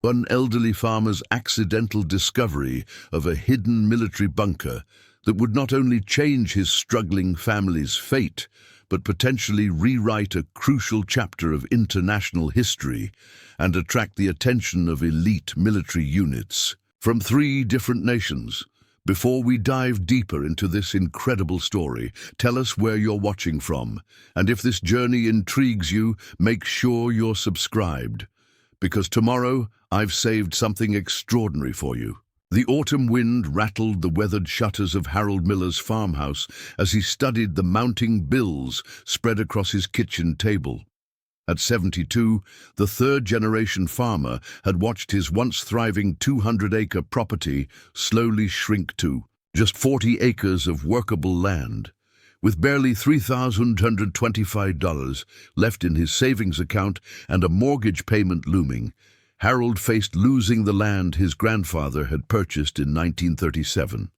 One elderly farmer's accidental discovery of a hidden military bunker that would not only change his struggling family's fate, but potentially rewrite a crucial chapter of international history and attract the attention of elite military units from 3 different nations. Before we dive deeper into this incredible story, tell us where you're watching from, and if this journey intrigues you, make sure you're subscribed, because tomorrow I've saved something extraordinary for you. The autumn wind rattled the weathered shutters of Harold Miller's farmhouse as he studied the mounting bills spread across his kitchen table. At 72, the third-generation farmer had watched his once thriving 200-acre property slowly shrink to just 40 acres of workable land. With barely $3,125 left in his savings account and a mortgage payment looming, Harold faced losing the land his grandfather had purchased in 1937.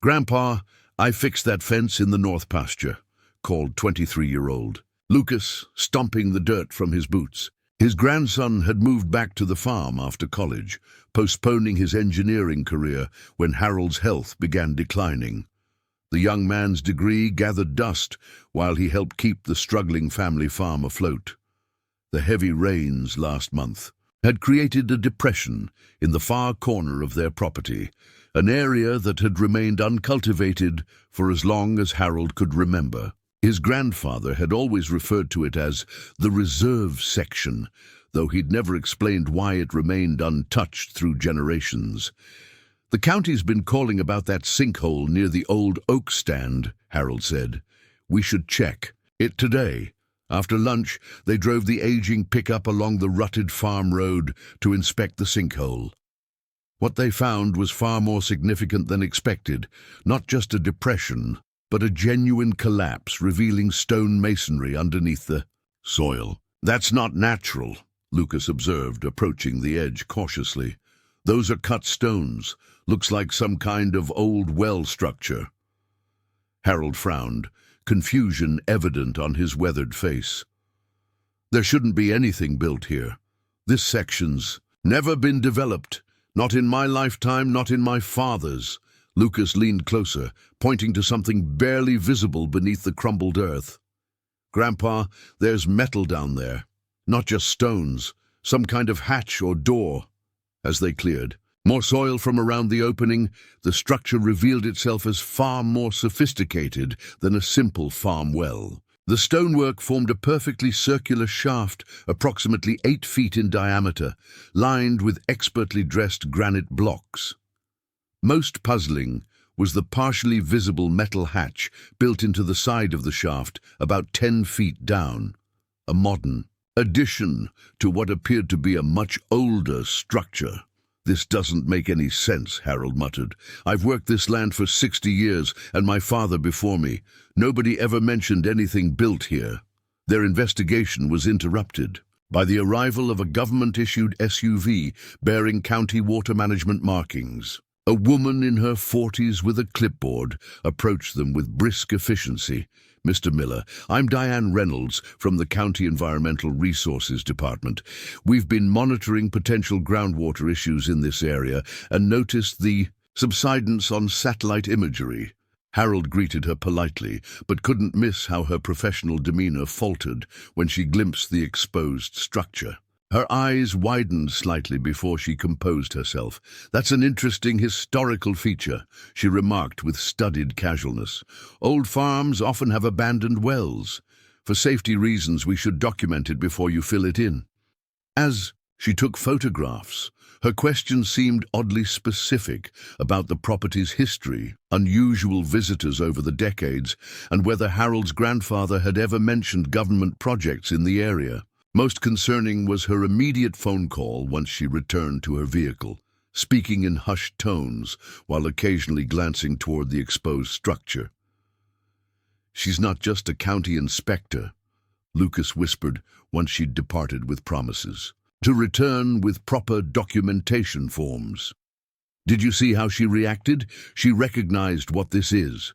"Grandpa, I fixed that fence in the north pasture," called 23-year-old Lucas, stomping the dirt from his boots. His grandson had moved back to the farm after college, postponing his engineering career when Harold's health began declining. The young man's degree gathered dust while he helped keep the struggling family farm afloat. The heavy rains last month had created a depression in the far corner of their property, an area that had remained uncultivated for as long as Harold could remember. His grandfather had always referred to it as the reserve section, though he'd never explained why it remained untouched through generations. "The county's been calling about that sinkhole near the old oak stand," Harold said. "We should check it today." After lunch, they drove the aging pickup along the rutted farm road to inspect the sinkhole. What they found was far more significant than expected, not just a depression, but a genuine collapse revealing stone masonry underneath the soil. "That's not natural," Lucas observed, approaching the edge cautiously. "Those are cut stones. Looks like some kind of old well structure." Harold frowned, confusion evident on his weathered face. "There shouldn't be anything built here. This section's never been developed. Not in my lifetime, not in my father's." Lucas leaned closer, pointing to something barely visible beneath the crumbled earth. "Grandpa, there's metal down there. Not just stones, some kind of hatch or door." As they cleared more soil from around the opening, the structure revealed itself as far more sophisticated than a simple farm well. The stonework formed a perfectly circular shaft, approximately 8 feet in diameter, lined with expertly dressed granite blocks. Most puzzling was the partially visible metal hatch built into the side of the shaft about 10 feet down, a modern addition to what appeared to be a much older structure. "This doesn't make any sense," Harold muttered. "I've worked this land for 60 years, and my father before me. Nobody ever mentioned anything built here." Their investigation was interrupted by the arrival of a government-issued SUV bearing county water management markings. A woman in her 40s with a clipboard approached them with brisk efficiency. "Mr. Miller, I'm Diane Reynolds from the County Environmental Resources Department. We've been monitoring potential groundwater issues in this area and noticed the subsidence on satellite imagery." Harold greeted her politely, but couldn't miss how her professional demeanor faltered when she glimpsed the exposed structure. Her eyes widened slightly before she composed herself. "That's an interesting historical feature," she remarked with studied casualness. "Old farms often have abandoned wells. For safety reasons, we should document it before you fill it in." As she took photographs, her questions seemed oddly specific about the property's history, unusual visitors over the decades, and whether Harold's grandfather had ever mentioned government projects in the area. Most concerning was her immediate phone call once she returned to her vehicle, speaking in hushed tones while occasionally glancing toward the exposed structure. "She's not just a county inspector," Lucas whispered once she'd departed with promises to return with proper documentation forms. "Did you see how she reacted? She recognized what this is."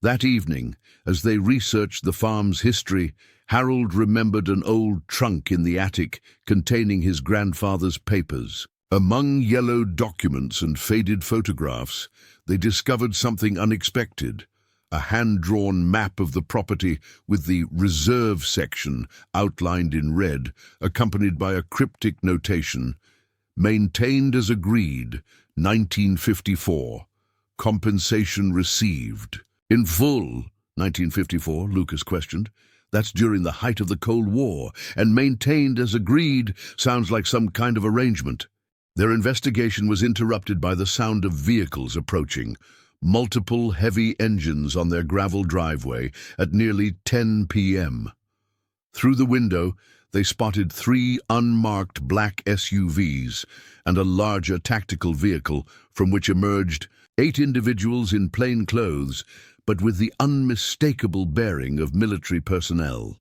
That evening, as they researched the farm's history, Harold remembered an old trunk in the attic containing his grandfather's papers. Among yellowed documents and faded photographs, they discovered something unexpected: a hand-drawn map of the property with the reserve section outlined in red, accompanied by a cryptic notation: "Maintained as agreed, 1954. Compensation received." "In full, 1954, Lucas questioned. That's during the height of the Cold War, and maintained as agreed sounds like some kind of arrangement. Their investigation was interrupted by the sound of vehicles approaching, multiple heavy engines on their gravel driveway at nearly 10 p.m. Through the window, they spotted 3 unmarked black SUVs and a larger tactical vehicle from which emerged 8 individuals in plain clothes, but with the unmistakable bearing of military personnel.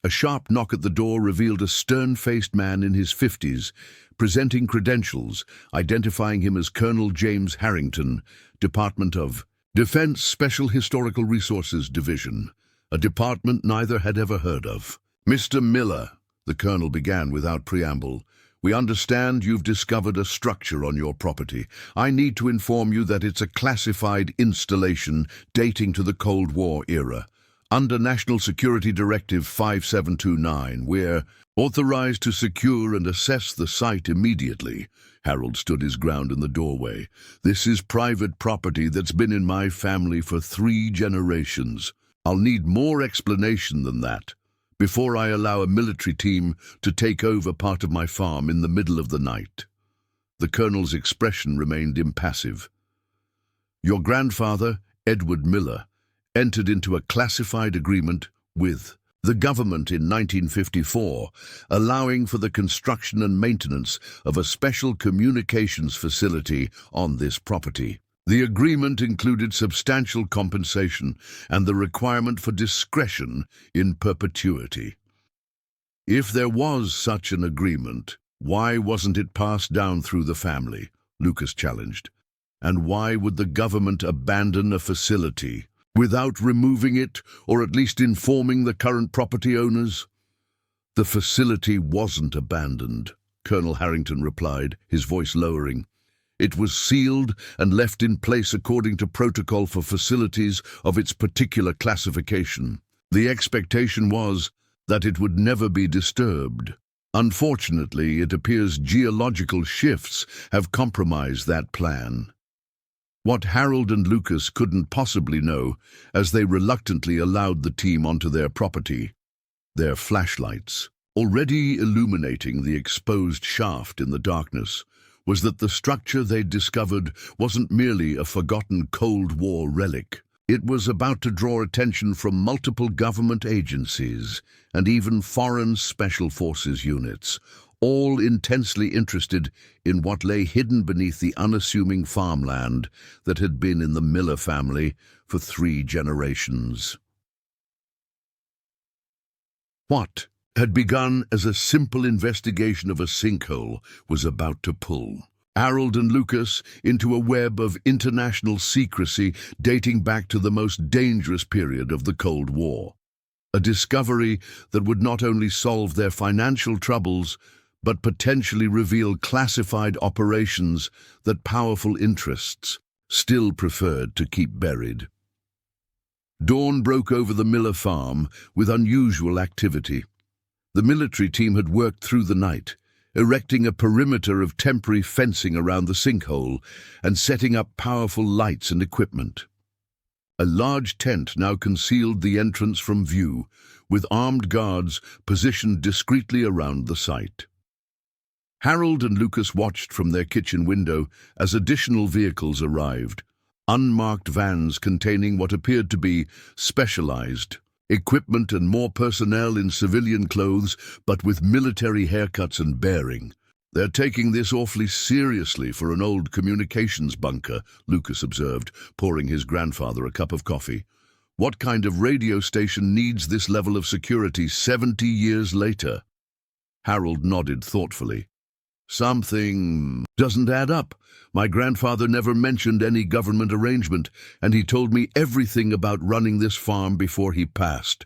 A sharp knock at the door revealed a stern-faced man in his 50s, presenting credentials, identifying him as Colonel James Harrington, Department of Defense Special Historical Resources Division, a department neither had ever heard of. "Mr. Miller," the colonel began without preamble, "we understand you've discovered a structure on your property. I need to inform you that it's a classified installation dating to the Cold War era. Under National Security Directive 5729, we're authorized to secure and assess the site immediately." Harold stood his ground in the doorway. "This is private property that's been in my family for 3 generations. I'll need more explanation than that before I allow a military team to take over part of my farm in the middle of the night." The colonel's expression remained impassive. "Your grandfather, Edward Miller, entered into a classified agreement with the government in 1954, allowing for the construction and maintenance of a special communications facility on this property. The agreement included substantial compensation and the requirement for discretion in perpetuity." "If there was such an agreement, why wasn't it passed down through the family?" Lucas challenged. "And why would the government abandon a facility without removing it, or at least informing the current property owners?" "The facility wasn't abandoned," Colonel Harrington replied, his voice lowering. "It was sealed and left in place according to protocol for facilities of its particular classification. The expectation was that it would never be disturbed. Unfortunately, it appears geological shifts have compromised that plan." What Harold and Lucas couldn't possibly know, as they reluctantly allowed the team onto their property: their flashlights, already illuminating the exposed shaft in the darkness, was that the structure they'd discovered wasn't merely a forgotten Cold War relic. It was about to draw attention from multiple government agencies and even foreign special forces units, all intensely interested in what lay hidden beneath the unassuming farmland that had been in the Miller family for 3 generations. What had begun as a simple investigation of a sinkhole was about to pull Harold and Lucas into a web of international secrecy dating back to the most dangerous period of the Cold War. A discovery that would not only solve their financial troubles, but potentially reveal classified operations that powerful interests still preferred to keep buried. Dawn broke over the Miller farm with unusual activity. The military team had worked through the night, erecting a perimeter of temporary fencing around the sinkhole and setting up powerful lights and equipment. A large tent now concealed the entrance from view, with armed guards positioned discreetly around the site. Harold and Lucas watched from their kitchen window as additional vehicles arrived, unmarked vans containing what appeared to be specialized equipment and more personnel in civilian clothes, but with military haircuts and bearing. "They're taking this awfully seriously for an old communications bunker," Lucas observed, pouring his grandfather a cup of coffee. "What kind of radio station needs this level of security 70 years later?" Harold nodded thoughtfully. Something doesn't add up. My grandfather never mentioned any government arrangement, and he told me everything about running this farm before he passed.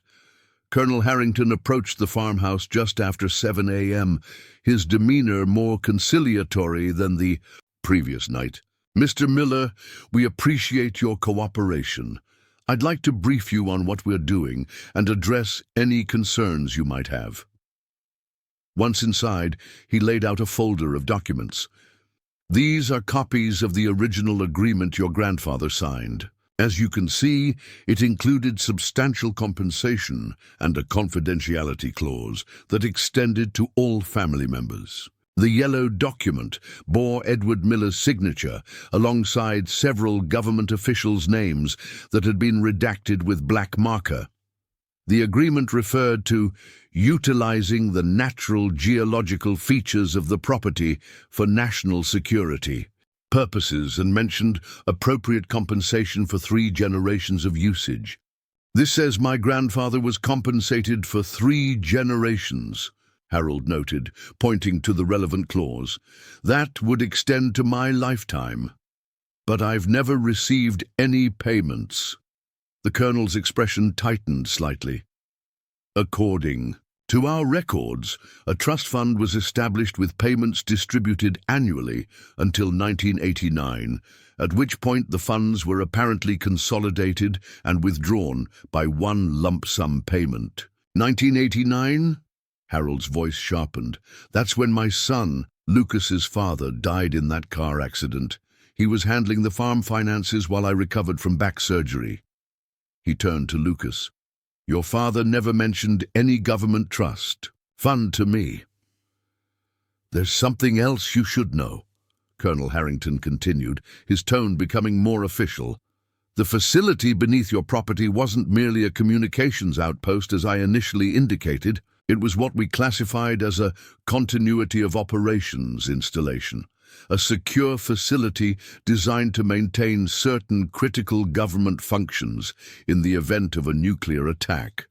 Colonel Harrington approached the farmhouse just after 7 a.m., his demeanor more conciliatory than the previous night. Mr. Miller, we appreciate your cooperation. I'd like to brief you on what we're doing and address any concerns you might have. Once inside, he laid out a folder of documents. These are copies of the original agreement your grandfather signed. As you can see, it included substantial compensation and a confidentiality clause that extended to all family members. The yellow document bore Edward Miller's signature alongside several government officials' names that had been redacted with black marker. The agreement referred to utilizing the natural geological features of the property for national security purposes and mentioned appropriate compensation for 3 generations of usage. This says my grandfather was compensated for 3 generations, Harold noted, pointing to the relevant clause. That would extend to my lifetime. But I've never received any payments. The colonel's expression tightened slightly. According to our records, a trust fund was established with payments distributed annually until 1989, at which point the funds were apparently consolidated and withdrawn by one lump sum payment. 1989? Harold's voice sharpened. That's when my son, Lucas's father, died in that car accident. He was handling the farm finances while I recovered from back surgery. He turned to Lucas. Your father never mentioned any government trust fund to me. There's something else you should know, Colonel Harrington continued, his tone becoming more official. The facility beneath your property wasn't merely a communications outpost as I initially indicated. It was what we classified as a continuity of operations installation, a secure facility designed to maintain certain critical government functions in the event of a nuclear attack.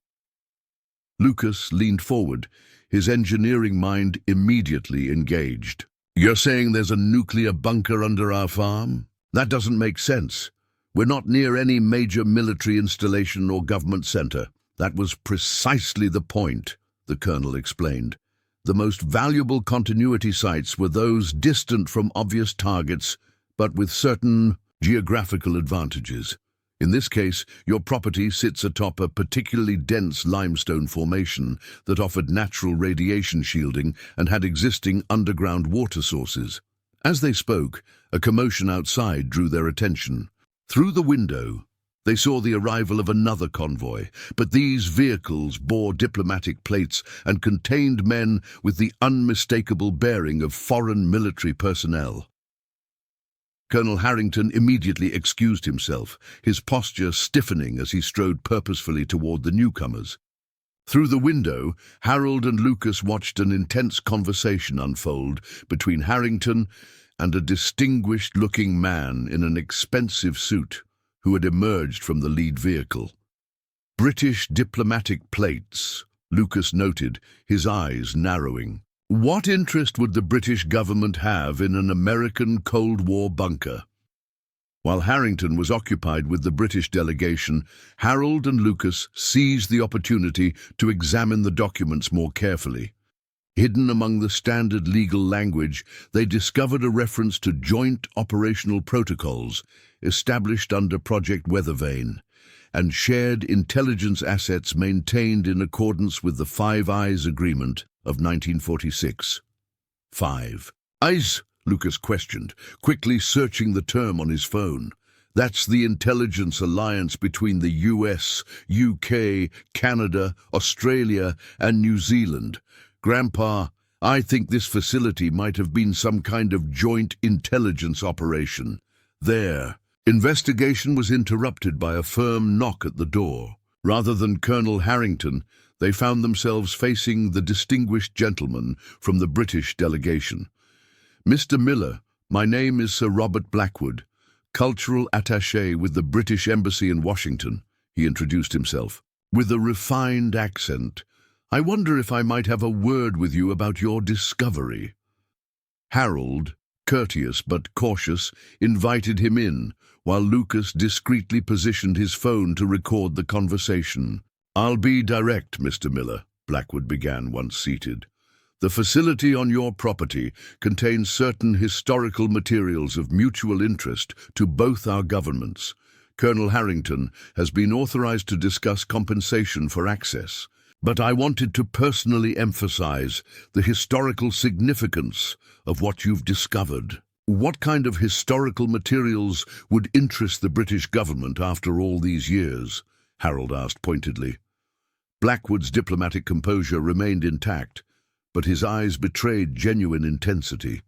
Lucas leaned forward, his engineering mind immediately engaged. You're saying there's a nuclear bunker under our farm? That doesn't make sense. We're not near any major military installation or government center. That was precisely the point, the colonel explained. The most valuable continuity sites were those distant from obvious targets, but with certain geographical advantages. In this case, your property sits atop a particularly dense limestone formation that offered natural radiation shielding and had existing underground water sources. As they spoke, a commotion outside drew their attention. Through the window, they saw the arrival of another convoy, but these vehicles bore diplomatic plates and contained men with the unmistakable bearing of foreign military personnel. Colonel Harrington immediately excused himself, his posture stiffening as he strode purposefully toward the newcomers. Through the window, Harold and Lucas watched an intense conversation unfold between Harrington and a distinguished-looking man in an expensive suit who had emerged from the lead vehicle. British diplomatic plates, Lucas noted, his eyes narrowing. What interest would the British government have in an American Cold War bunker? While Harrington was occupied with the British delegation, Harold and Lucas seized the opportunity to examine the documents more carefully. Hidden among the standard legal language, they discovered a reference to joint operational protocols established under Project Weathervane and shared intelligence assets maintained in accordance with the Five Eyes Agreement of 1946. 5 Eyes? Lucas questioned, quickly searching the term on his phone. That's the intelligence alliance between the US, UK, Canada, Australia, and New Zealand. Grandpa, I think this facility might have been some kind of joint intelligence operation. There. Investigation was interrupted by a firm knock at the door. Rather than Colonel Harrington, they found themselves facing the distinguished gentleman from the British delegation. Mr. Miller, my name is Sir Robert Blackwood, cultural attaché with the British Embassy in Washington, he introduced himself. With a refined accent, I wonder if I might have a word with you about your discovery. Harold, courteous but cautious, invited him in, while Lucas discreetly positioned his phone to record the conversation. "I'll be direct, Mr. Miller," Blackwood began once seated. "The facility on your property contains certain historical materials of mutual interest to both our governments. Colonel Harrington has been authorized to discuss compensation for access, but I wanted to personally emphasize the historical significance of what you've discovered." "What kind of historical materials would interest the British government after all these years?" Harold asked pointedly. Blackwood's diplomatic composure remained intact, but his eyes betrayed genuine intensity.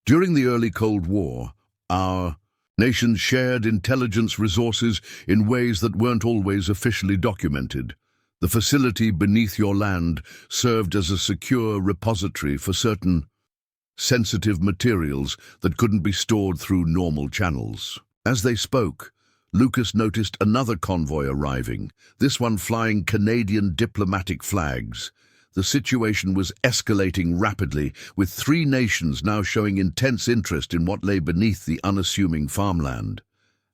"During the early Cold War, our nation shared intelligence resources in ways that weren't always officially documented. The facility beneath your land served as a secure repository for certain sensitive materials that couldn't be stored through normal channels." As they spoke, Lucas noticed another convoy arriving, this one flying Canadian diplomatic flags. The situation was escalating rapidly, with 3 nations now showing intense interest in what lay beneath the unassuming farmland.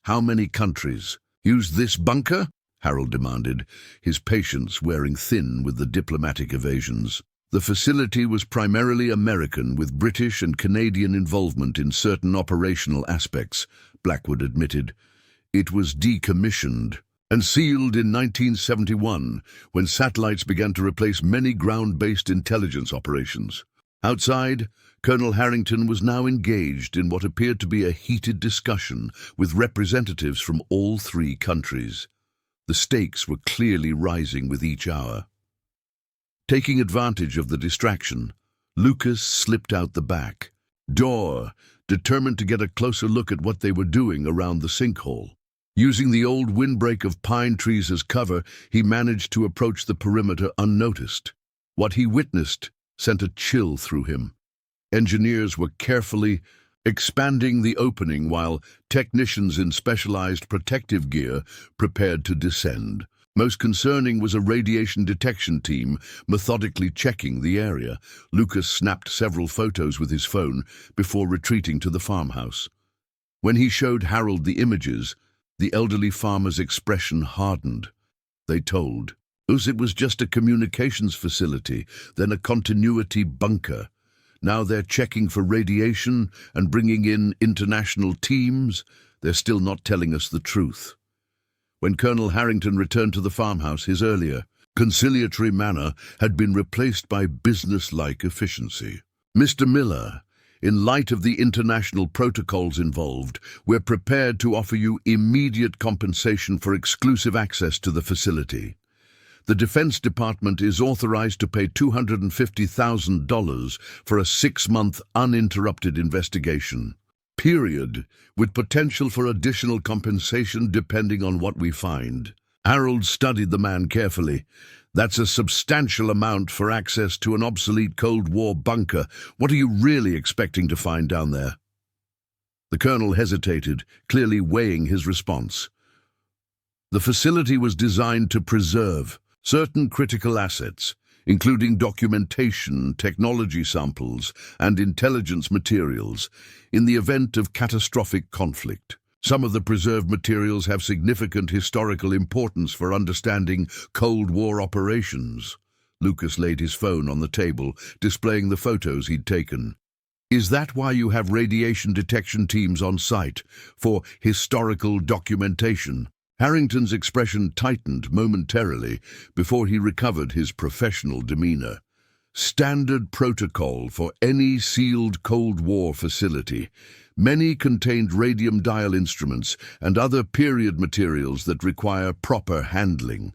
"How many countries used this bunker?" Harold demanded, his patience wearing thin with the diplomatic evasions. "The facility was primarily American, with British and Canadian involvement in certain operational aspects," Blackwood admitted. "It was decommissioned and sealed in 1971, when satellites began to replace many ground-based intelligence operations." Outside, Colonel Harrington was now engaged in what appeared to be a heated discussion with representatives from all 3 countries. The stakes were clearly rising with each hour. Taking advantage of the distraction, Lucas slipped out the back door, determined to get a closer look at what they were doing around the sinkhole. Using the old windbreak of pine trees as cover, he managed to approach the perimeter unnoticed. What he witnessed sent a chill through him. Engineers were carefully expanding the opening while technicians in specialized protective gear prepared to descend. Most concerning was a radiation detection team methodically checking the area. Lucas snapped several photos with his phone before retreating to the farmhouse. When he showed Harold the images, the elderly farmer's expression hardened. They told us it was just a communications facility, then a continuity bunker. Now they're checking for radiation and bringing in international teams. They're still not telling us the truth. When Colonel Harrington returned to the farmhouse, his earlier conciliatory manner had been replaced by business-like efficiency. "Mr. Miller, in light of the international protocols involved, we're prepared to offer you immediate compensation for exclusive access to the facility. The Defense Department is authorized to pay $250,000 for a 6-month uninterrupted investigation. Period, with potential for additional compensation depending on what we find." Harold studied the man carefully. "That's a substantial amount for access to an obsolete Cold War bunker. What are you really expecting to find down there?" The colonel hesitated, clearly weighing his response. The facility was designed to preserve certain critical assets, including documentation, technology samples, and intelligence materials, in the event of catastrophic conflict. Some of the preserved materials have significant historical importance for understanding Cold War operations. Lucas laid his phone on the table, displaying the photos he'd taken. "Is that why you have radiation detection teams on site, for historical documentation?" Harrington's expression tightened momentarily before he recovered his professional demeanor. "Standard protocol for any sealed Cold War facility. Many contained radium dial instruments and other period materials that require proper handling."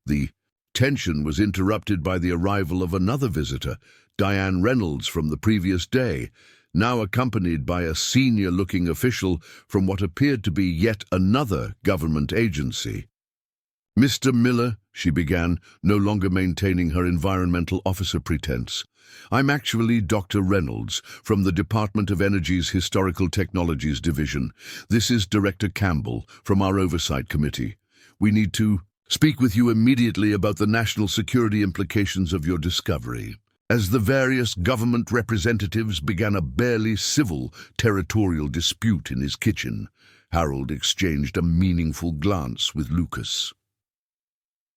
The tension was interrupted by the arrival of another visitor, Diane Reynolds from the previous day, now accompanied by a senior-looking official from what appeared to be yet another government agency. "Mr. Miller," she began, no longer maintaining her environmental officer pretense, "I'm actually Dr. Reynolds from the Department of Energy's Historical Technologies Division. This is Director Campbell from our Oversight Committee. We need to speak with you immediately about the national security implications of your discovery." As the various government representatives began a barely civil territorial dispute in his kitchen, Harold exchanged a meaningful glance with Lucas.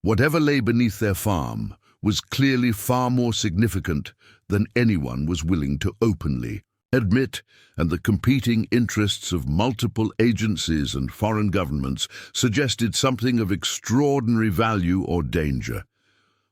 Whatever lay beneath their farm was clearly far more significant than anyone was willing to openly admit, and the competing interests of multiple agencies and foreign governments suggested something of extraordinary value or danger.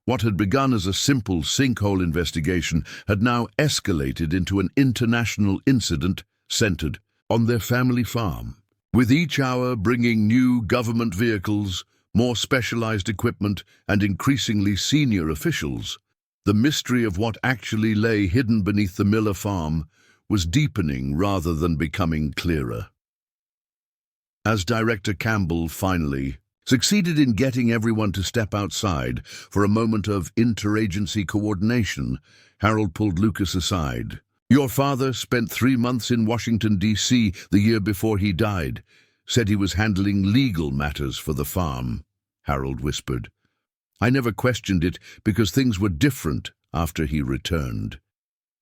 What had begun as a simple sinkhole investigation had now escalated into an international incident centered on their family farm. With each hour bringing new government vehicles, more specialized equipment, and increasingly senior officials, the mystery of what actually lay hidden beneath the Miller farm was deepening rather than becoming clearer. As Director Campbell finally succeeded in getting everyone to step outside for a moment of interagency coordination, Harold pulled Lucas aside. "Your father spent 3 months in Washington, D.C. the year before he died. Said he was handling legal matters for the farm," Harold whispered. "I never questioned it because things were different after he returned.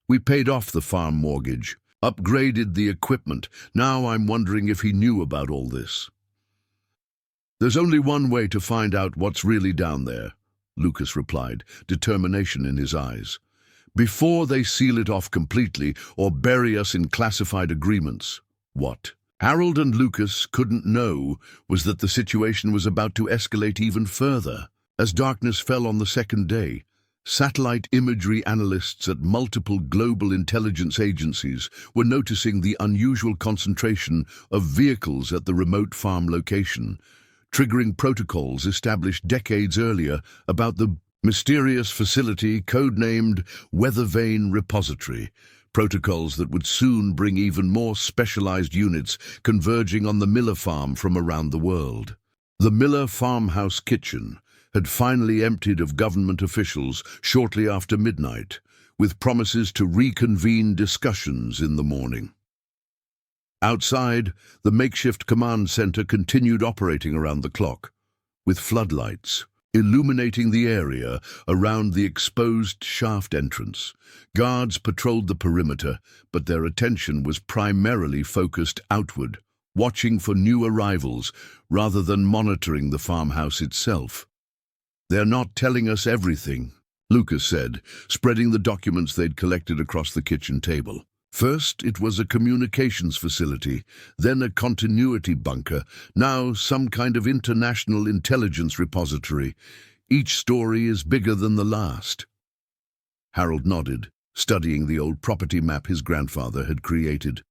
We paid off the farm mortgage, upgraded the equipment. Now I'm wondering if he knew about all this." "There's only one way to find out what's really down there," Lucas replied, determination in his eyes. "Before they seal it off completely or bury us in classified agreements." What Harold and Lucas couldn't know was that the situation was about to escalate even further. As darkness fell on the second day, satellite imagery analysts at multiple global intelligence agencies were noticing the unusual concentration of vehicles at the remote farm location, triggering protocols established decades earlier about the mysterious facility codenamed Weather Vane Repository, protocols that would soon bring even more specialized units converging on the Miller farm from around the world. The Miller farmhouse kitchen had finally emptied of government officials shortly after midnight, with promises to reconvene discussions in the morning. Outside, the makeshift command center continued operating around the clock, with floodlights illuminating the area around the exposed shaft entrance. Guards patrolled the perimeter, but their attention was primarily focused outward, watching for new arrivals rather than monitoring the farmhouse itself. "They're not telling us everything," Lucas said, spreading the documents they'd collected across the kitchen table. "First, it was a communications facility, then a continuity bunker, now some kind of international intelligence repository. Each story is bigger than the last." Harold nodded, studying the old property map his grandfather had created.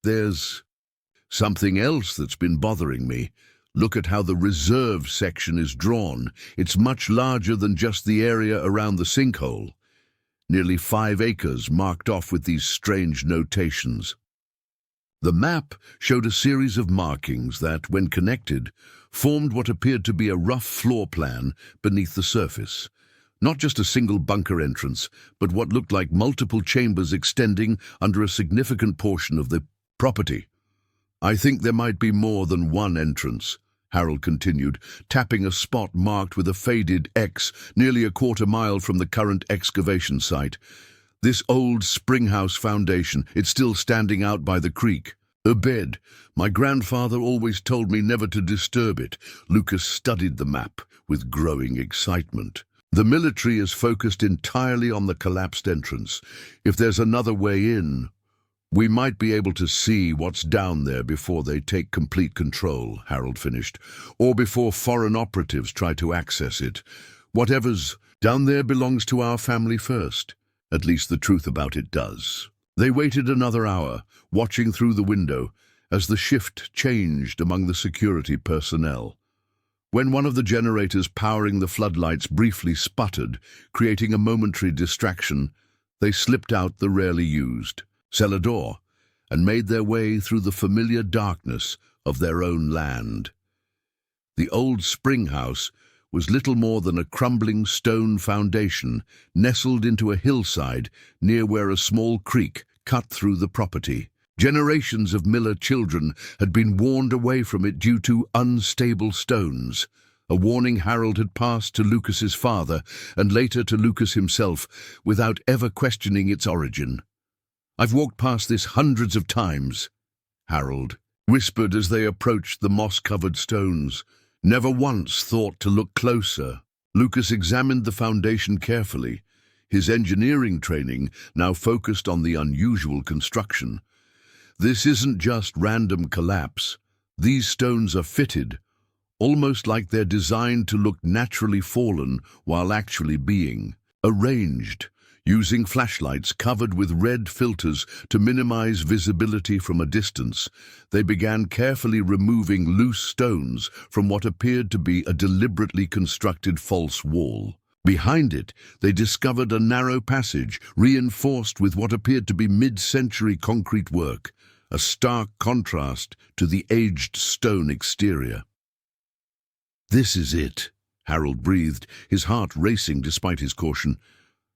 "There's something else that's been bothering me. Look at how the reserve section is drawn. It's much larger than just the area around the sinkhole. Nearly 5 acres marked off with these strange notations." The map showed a series of markings that, when connected, formed what appeared to be a rough floor plan beneath the surface. Not just a single bunker entrance, but what looked like multiple chambers extending under a significant portion of the property. "I think there might be more than one entrance," Harold continued, tapping a spot marked with a faded X nearly a quarter mile from the current excavation site. "This old springhouse foundation, it's still standing out by the creek. A bed. My grandfather always told me never to disturb it." Lucas studied the map with growing excitement. "The military is focused entirely on the collapsed entrance. If there's another way in, we might be able to see what's down there before they take complete control," Harold finished, "or before foreign operatives try to access it. Whatever's down there belongs to our family first. At least the truth about it does." They waited another hour, watching through the window, as the shift changed among the security personnel. When one of the generators powering the floodlights briefly sputtered, creating a momentary distraction, they slipped out the rarely used cellar door and made their way through the familiar darkness of their own land. The old spring house was little more than a crumbling stone foundation nestled into a hillside near where a small creek cut through the property. Generations of Miller children had been warned away from it due to unstable stones. a warning Harold had passed to Lucas's father and later to Lucas himself without ever questioning its origin. "I've walked past this hundreds of times," Harold whispered as they approached the moss-covered stones. "Never once thought to look closer." Lucas examined the foundation carefully, his engineering training now focused on the unusual construction. This isn't just random collapse. These stones are fitted, almost like they're designed to look naturally fallen while actually being arranged, using flashlights covered with red filters to minimize visibility from a distance. They began carefully removing loose stones from what appeared to be a deliberately constructed false wall. Behind it, they discovered a narrow passage reinforced with what appeared to be mid-century concrete work, a stark contrast to the aged stone exterior. "This is it," Harold breathed, his heart racing despite his caution.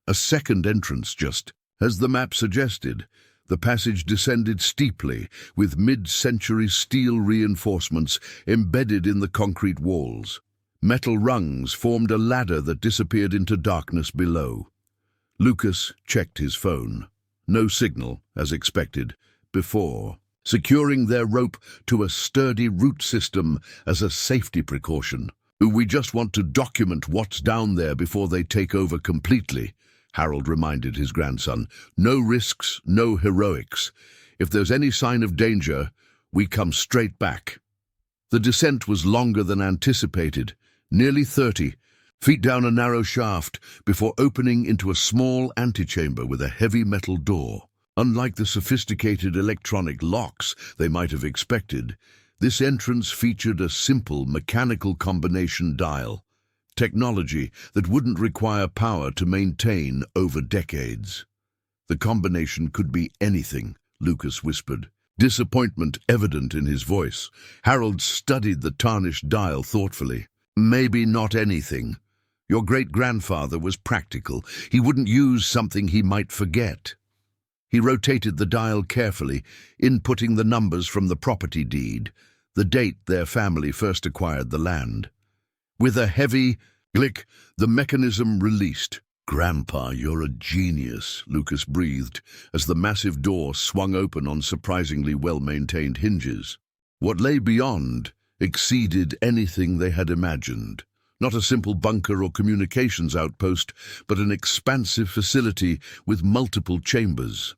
A second entrance, just as the map suggested. The passage descended steeply, with mid-century steel reinforcements embedded in the concrete walls. Metal rungs formed a ladder that disappeared into darkness below. Lucas checked his phone. No signal, as expected, before securing their rope to a sturdy root system as a safety precaution. "We just want to document what's down there before they take over completely," Harold reminded his grandson. "No risks, no heroics. If there's any sign of danger, we come straight back." The descent was longer than anticipated, nearly 30 feet down a narrow shaft before opening into a small antechamber with a heavy metal door. Unlike the sophisticated electronic locks they might have expected, this entrance featured a simple mechanical combination dial, technology that wouldn't require power to maintain over decades. "The combination could be anything," Lucas whispered, disappointment evident in his voice. Harold studied the tarnished dial thoughtfully. "Maybe not anything. Your great-grandfather was practical. He wouldn't use something he might forget." He rotated the dial carefully, inputting the numbers from the property deed, the date their family first acquired the land. With a heavy click, the mechanism released. "Grandpa, you're a genius," Lucas breathed as the massive door swung open on surprisingly well-maintained hinges. What lay beyond exceeded anything they had imagined. Not a simple bunker or communications outpost, but an expansive facility with multiple chambers.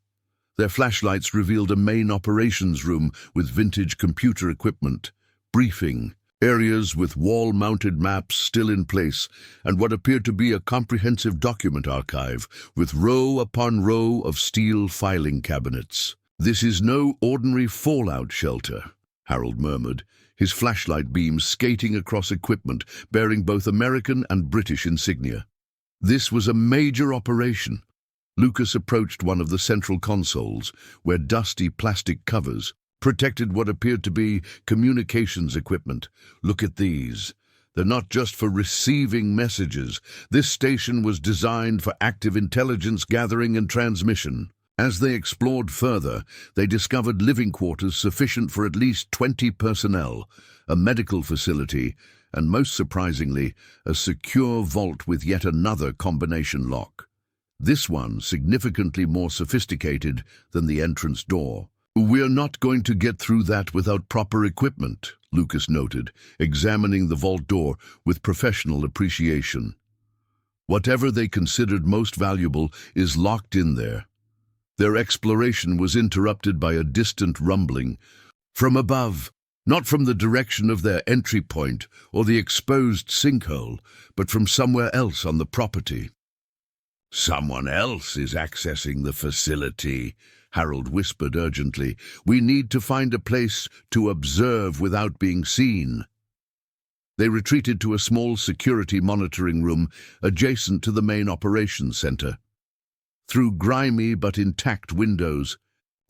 Their flashlights revealed a main operations room with vintage computer equipment, briefing, areas with wall-mounted maps still in place, and what appeared to be a comprehensive document archive with row upon row of steel filing cabinets. "This is no ordinary fallout shelter," Harold murmured, his flashlight beams skating across equipment bearing both American and British insignia. "This was a major operation." Lucas approached one of the central consoles, where dusty plastic covers protected what appeared to be communications equipment. "Look at these. They're not just for receiving messages. This station was designed for active intelligence gathering and transmission." As they explored further, they discovered living quarters sufficient for at least 20 personnel, a medical facility, and most surprisingly, a secure vault with yet another combination lock. This one significantly more sophisticated than the entrance door. "We're not going to get through that without proper equipment," Lucas noted, examining the vault door with professional appreciation. Whatever they considered most valuable is locked in there. Their exploration was interrupted by a distant rumbling from above, not from the direction of their entry point or the exposed sinkhole, but from somewhere else on the property. "Someone else is accessing the facility," Harold whispered urgently. "We need to find a place to observe without being seen." They retreated to a small security monitoring room adjacent to the main operations center. Through grimy but intact windows,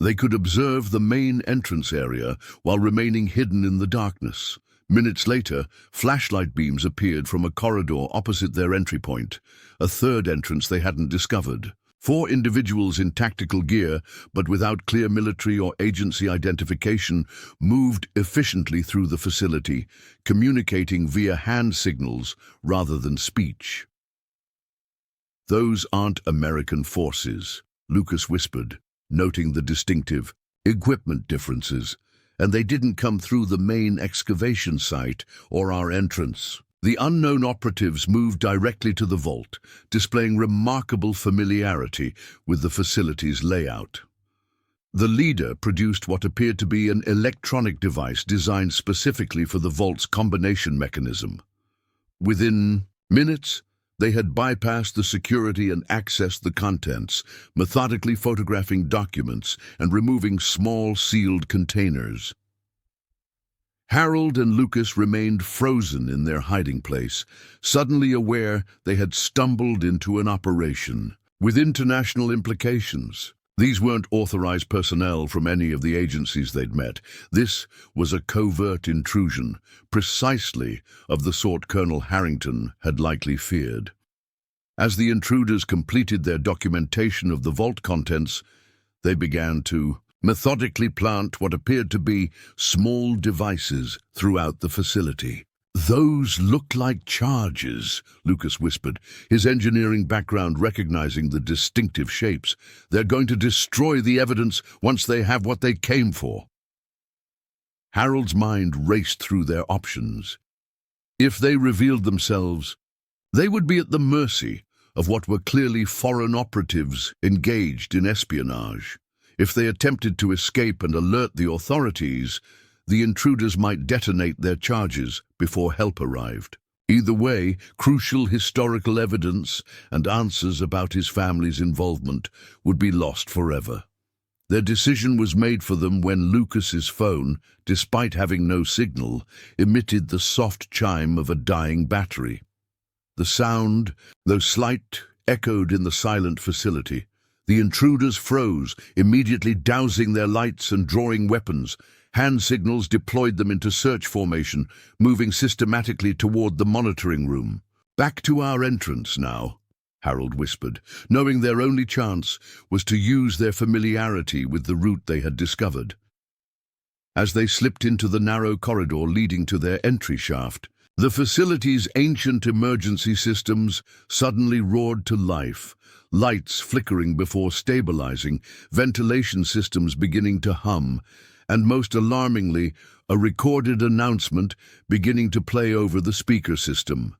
they could observe the main entrance area while remaining hidden in the darkness. Minutes later, flashlight beams appeared from a corridor opposite their entry point, a third entrance they hadn't discovered. 4 individuals in tactical gear, but without clear military or agency identification, moved efficiently through the facility, communicating via hand signals rather than speech. "Those aren't American forces," Lucas whispered, noting the distinctive equipment differences, "and they didn't come through the main excavation site or our entrance." The unknown operatives moved directly to the vault, displaying remarkable familiarity with the facility's layout. The leader produced what appeared to be an electronic device designed specifically for the vault's combination mechanism. Within minutes, they had bypassed the security and accessed the contents, methodically photographing documents and removing small sealed containers. Harold and Lucas remained frozen in their hiding place, suddenly aware they had stumbled into an operation with international implications. These weren't authorized personnel from any of the agencies they'd met. This was a covert intrusion, precisely of the sort Colonel Harrington had likely feared. As the intruders completed their documentation of the vault contents, they began to methodically plant what appeared to be small devices throughout the facility. "Those look like charges," Lucas whispered, his engineering background recognizing the distinctive shapes. "They're going to destroy the evidence once they have what they came for." Harold's mind raced through their options. If they revealed themselves, they would be at the mercy of what were clearly foreign operatives engaged in espionage. If they attempted to escape and alert the authorities, the intruders might detonate their charges before help arrived. Either way, crucial historical evidence and answers about his family's involvement would be lost forever. Their decision was made for them when Lucas's phone, despite having no signal, emitted the soft chime of a dying battery. The sound, though slight, echoed in the silent facility. The intruders froze, immediately dousing their lights and drawing weapons. Hand signals deployed them into search formation, moving systematically toward the monitoring room. "Back to our entrance now," Harold whispered, knowing their only chance was to use their familiarity with the route they had discovered. As they slipped into the narrow corridor leading to their entry shaft, the facility's ancient emergency systems suddenly roared to life. Lights flickering before stabilizing, ventilation systems beginning to hum, and most alarmingly, a recorded announcement beginning to play over the speaker system.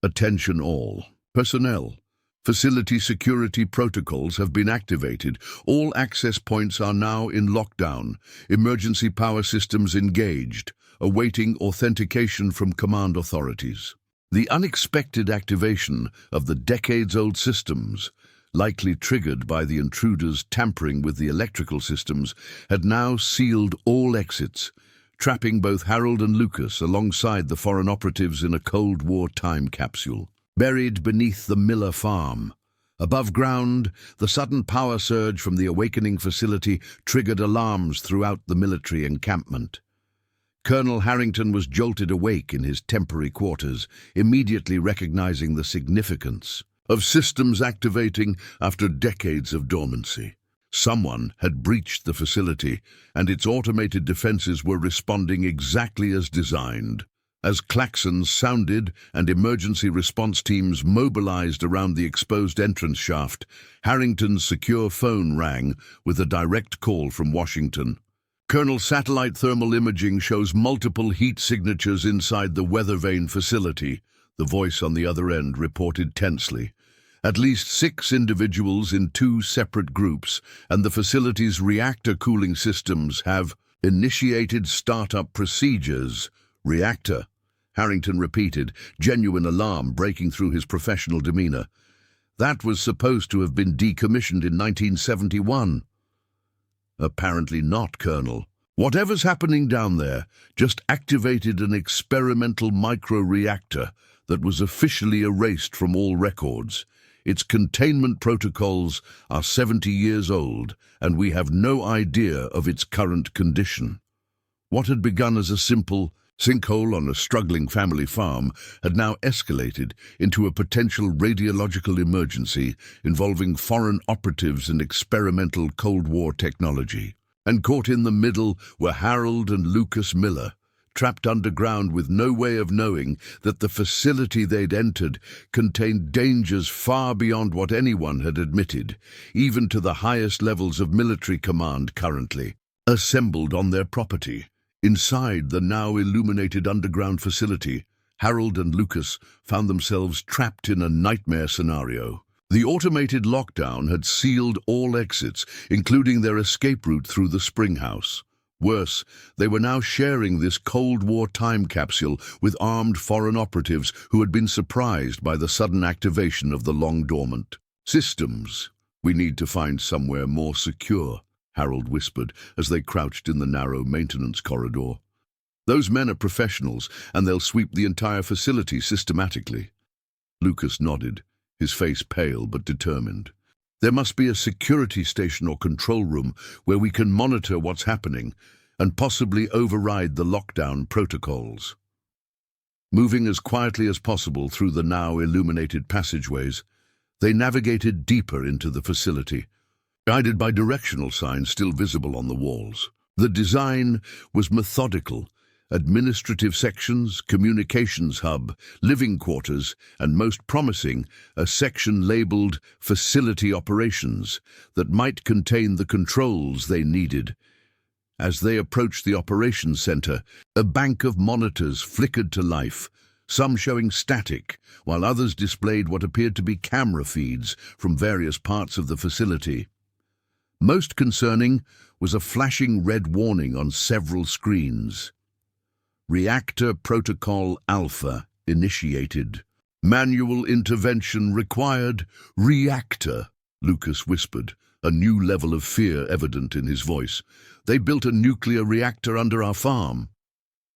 "Attention all. Personnel. Facility security protocols have been activated. All access points are now in lockdown. Emergency power systems engaged, awaiting authentication from command authorities." The unexpected activation of the decades-old systems, likely triggered by the intruders tampering with the electrical systems, had now sealed all exits, trapping both Harold and Lucas alongside the foreign operatives in a Cold War time capsule. Buried beneath the Miller farm, above ground, the sudden power surge from the awakening facility triggered alarms throughout the military encampment. Colonel Harrington was jolted awake in his temporary quarters, immediately recognizing the significance of systems activating after decades of dormancy. Someone had breached the facility, and its automated defenses were responding exactly as designed. As klaxons sounded and emergency response teams mobilized around the exposed entrance shaft, Harrington's secure phone rang with a direct call from Washington. "Colonel, satellite thermal imaging shows multiple heat signatures inside the weather vane facility," the voice on the other end reported tensely. "At least 6 individuals in 2 separate groups, and the facility's reactor cooling systems have initiated startup procedures." "Reactor," Harrington repeated, genuine alarm breaking through his professional demeanor. "That was supposed to have been decommissioned in 1971. "Apparently not, Colonel. Whatever's happening down there just activated an experimental micro-reactor that was officially erased from all records. Its containment protocols are 70 years old, and we have no idea of its current condition." What had begun as a simple Sinkhole on a struggling family farm had now escalated into a potential radiological emergency involving foreign operatives and experimental Cold War technology. And caught in the middle were Harold and Lucas Miller, trapped underground with no way of knowing that the facility they'd entered contained dangers far beyond what anyone had admitted, even to the highest levels of military command currently assembled on their property. Inside the now illuminated underground facility, Harold and Lucas found themselves trapped in a nightmare scenario. The automated lockdown had sealed all exits, including their escape route through the spring house. Worse, they were now sharing this Cold War time capsule with armed foreign operatives who had been surprised by the sudden activation of the long-dormant systems. "We need to find somewhere more secure," Harold whispered as they crouched in the narrow maintenance corridor. "Those men are professionals, and they'll sweep the entire facility systematically." Lucas nodded, his face pale but determined. "There must be a security station or control room where we can monitor what's happening and possibly override the lockdown protocols." Moving as quietly as possible through the now illuminated passageways, they navigated deeper into the facility, guided by directional signs still visible on the walls. The design was methodical: administrative sections, communications hub, living quarters, and most promising, a section labeled Facility Operations that might contain the controls they needed. As they approached the operations center, a bank of monitors flickered to life, some showing static, while others displayed what appeared to be camera feeds from various parts of the facility. Most concerning was a flashing red warning on several screens. Reactor Protocol Alpha initiated. Manual intervention required. Reactor, Lucas whispered, a new level of fear evident in his voice. "They built a nuclear reactor under our farm."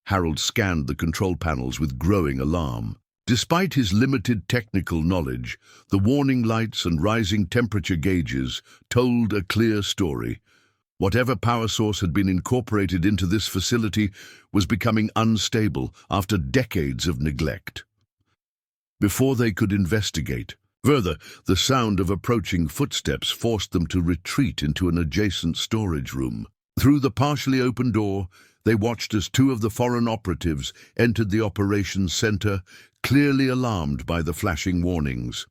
Harold scanned the control panels with growing alarm. Despite his limited technical knowledge, the warning lights and rising temperature gauges told a clear story. Whatever power source had been incorporated into this facility was becoming unstable after decades of neglect. Before they could investigate further, the sound of approaching footsteps forced them to retreat into an adjacent storage room. Through the partially open door, they watched as two of the foreign operatives entered the operations center, clearly alarmed by the flashing warnings.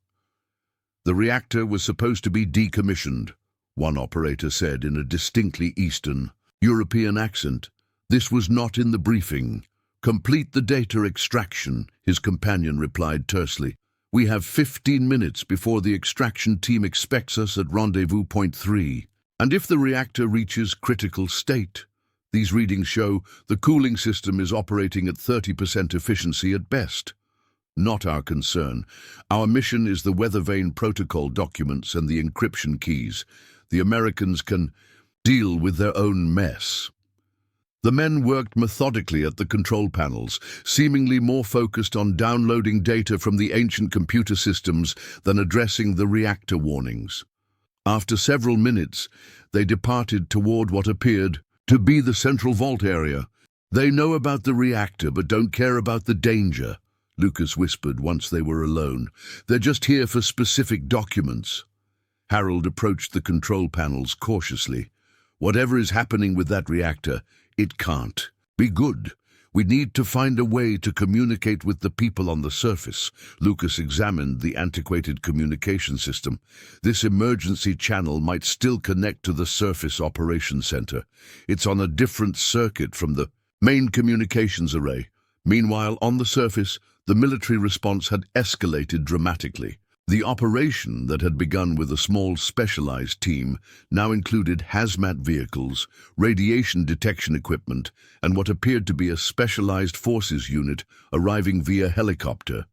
"The reactor was supposed to be decommissioned," one operator said in a distinctly Eastern European accent. "This was not in the briefing." "Complete the data extraction," his companion replied tersely. "We have 15 minutes before the extraction team expects us at rendezvous point 3. And if the reactor reaches critical state, these readings show the cooling system is operating at 30% efficiency at best. Not our concern. Our mission is the weather vane protocol documents and the encryption keys. The Americans can deal with their own mess." The men worked methodically at the control panels, seemingly more focused on downloading data from the ancient computer systems than addressing the reactor warnings. After several minutes, they departed toward what appeared to be the central vault area. "They know about the reactor but don't care about the danger," Lucas whispered once they were alone. "They're just here for specific documents." Harold approached the control panels cautiously. "Whatever is happening with that reactor, it can't be good. We need to find a way to communicate with the people on the surface." Lucas examined the antiquated communication system. This emergency channel might still connect to the surface operations center. It's on a different circuit from the main communications array. Meanwhile, on the surface, the military response had escalated dramatically. The operation that had begun with a small specialized team now included hazmat vehicles, radiation detection equipment, and what appeared to be a specialized forces unit arriving via helicopter.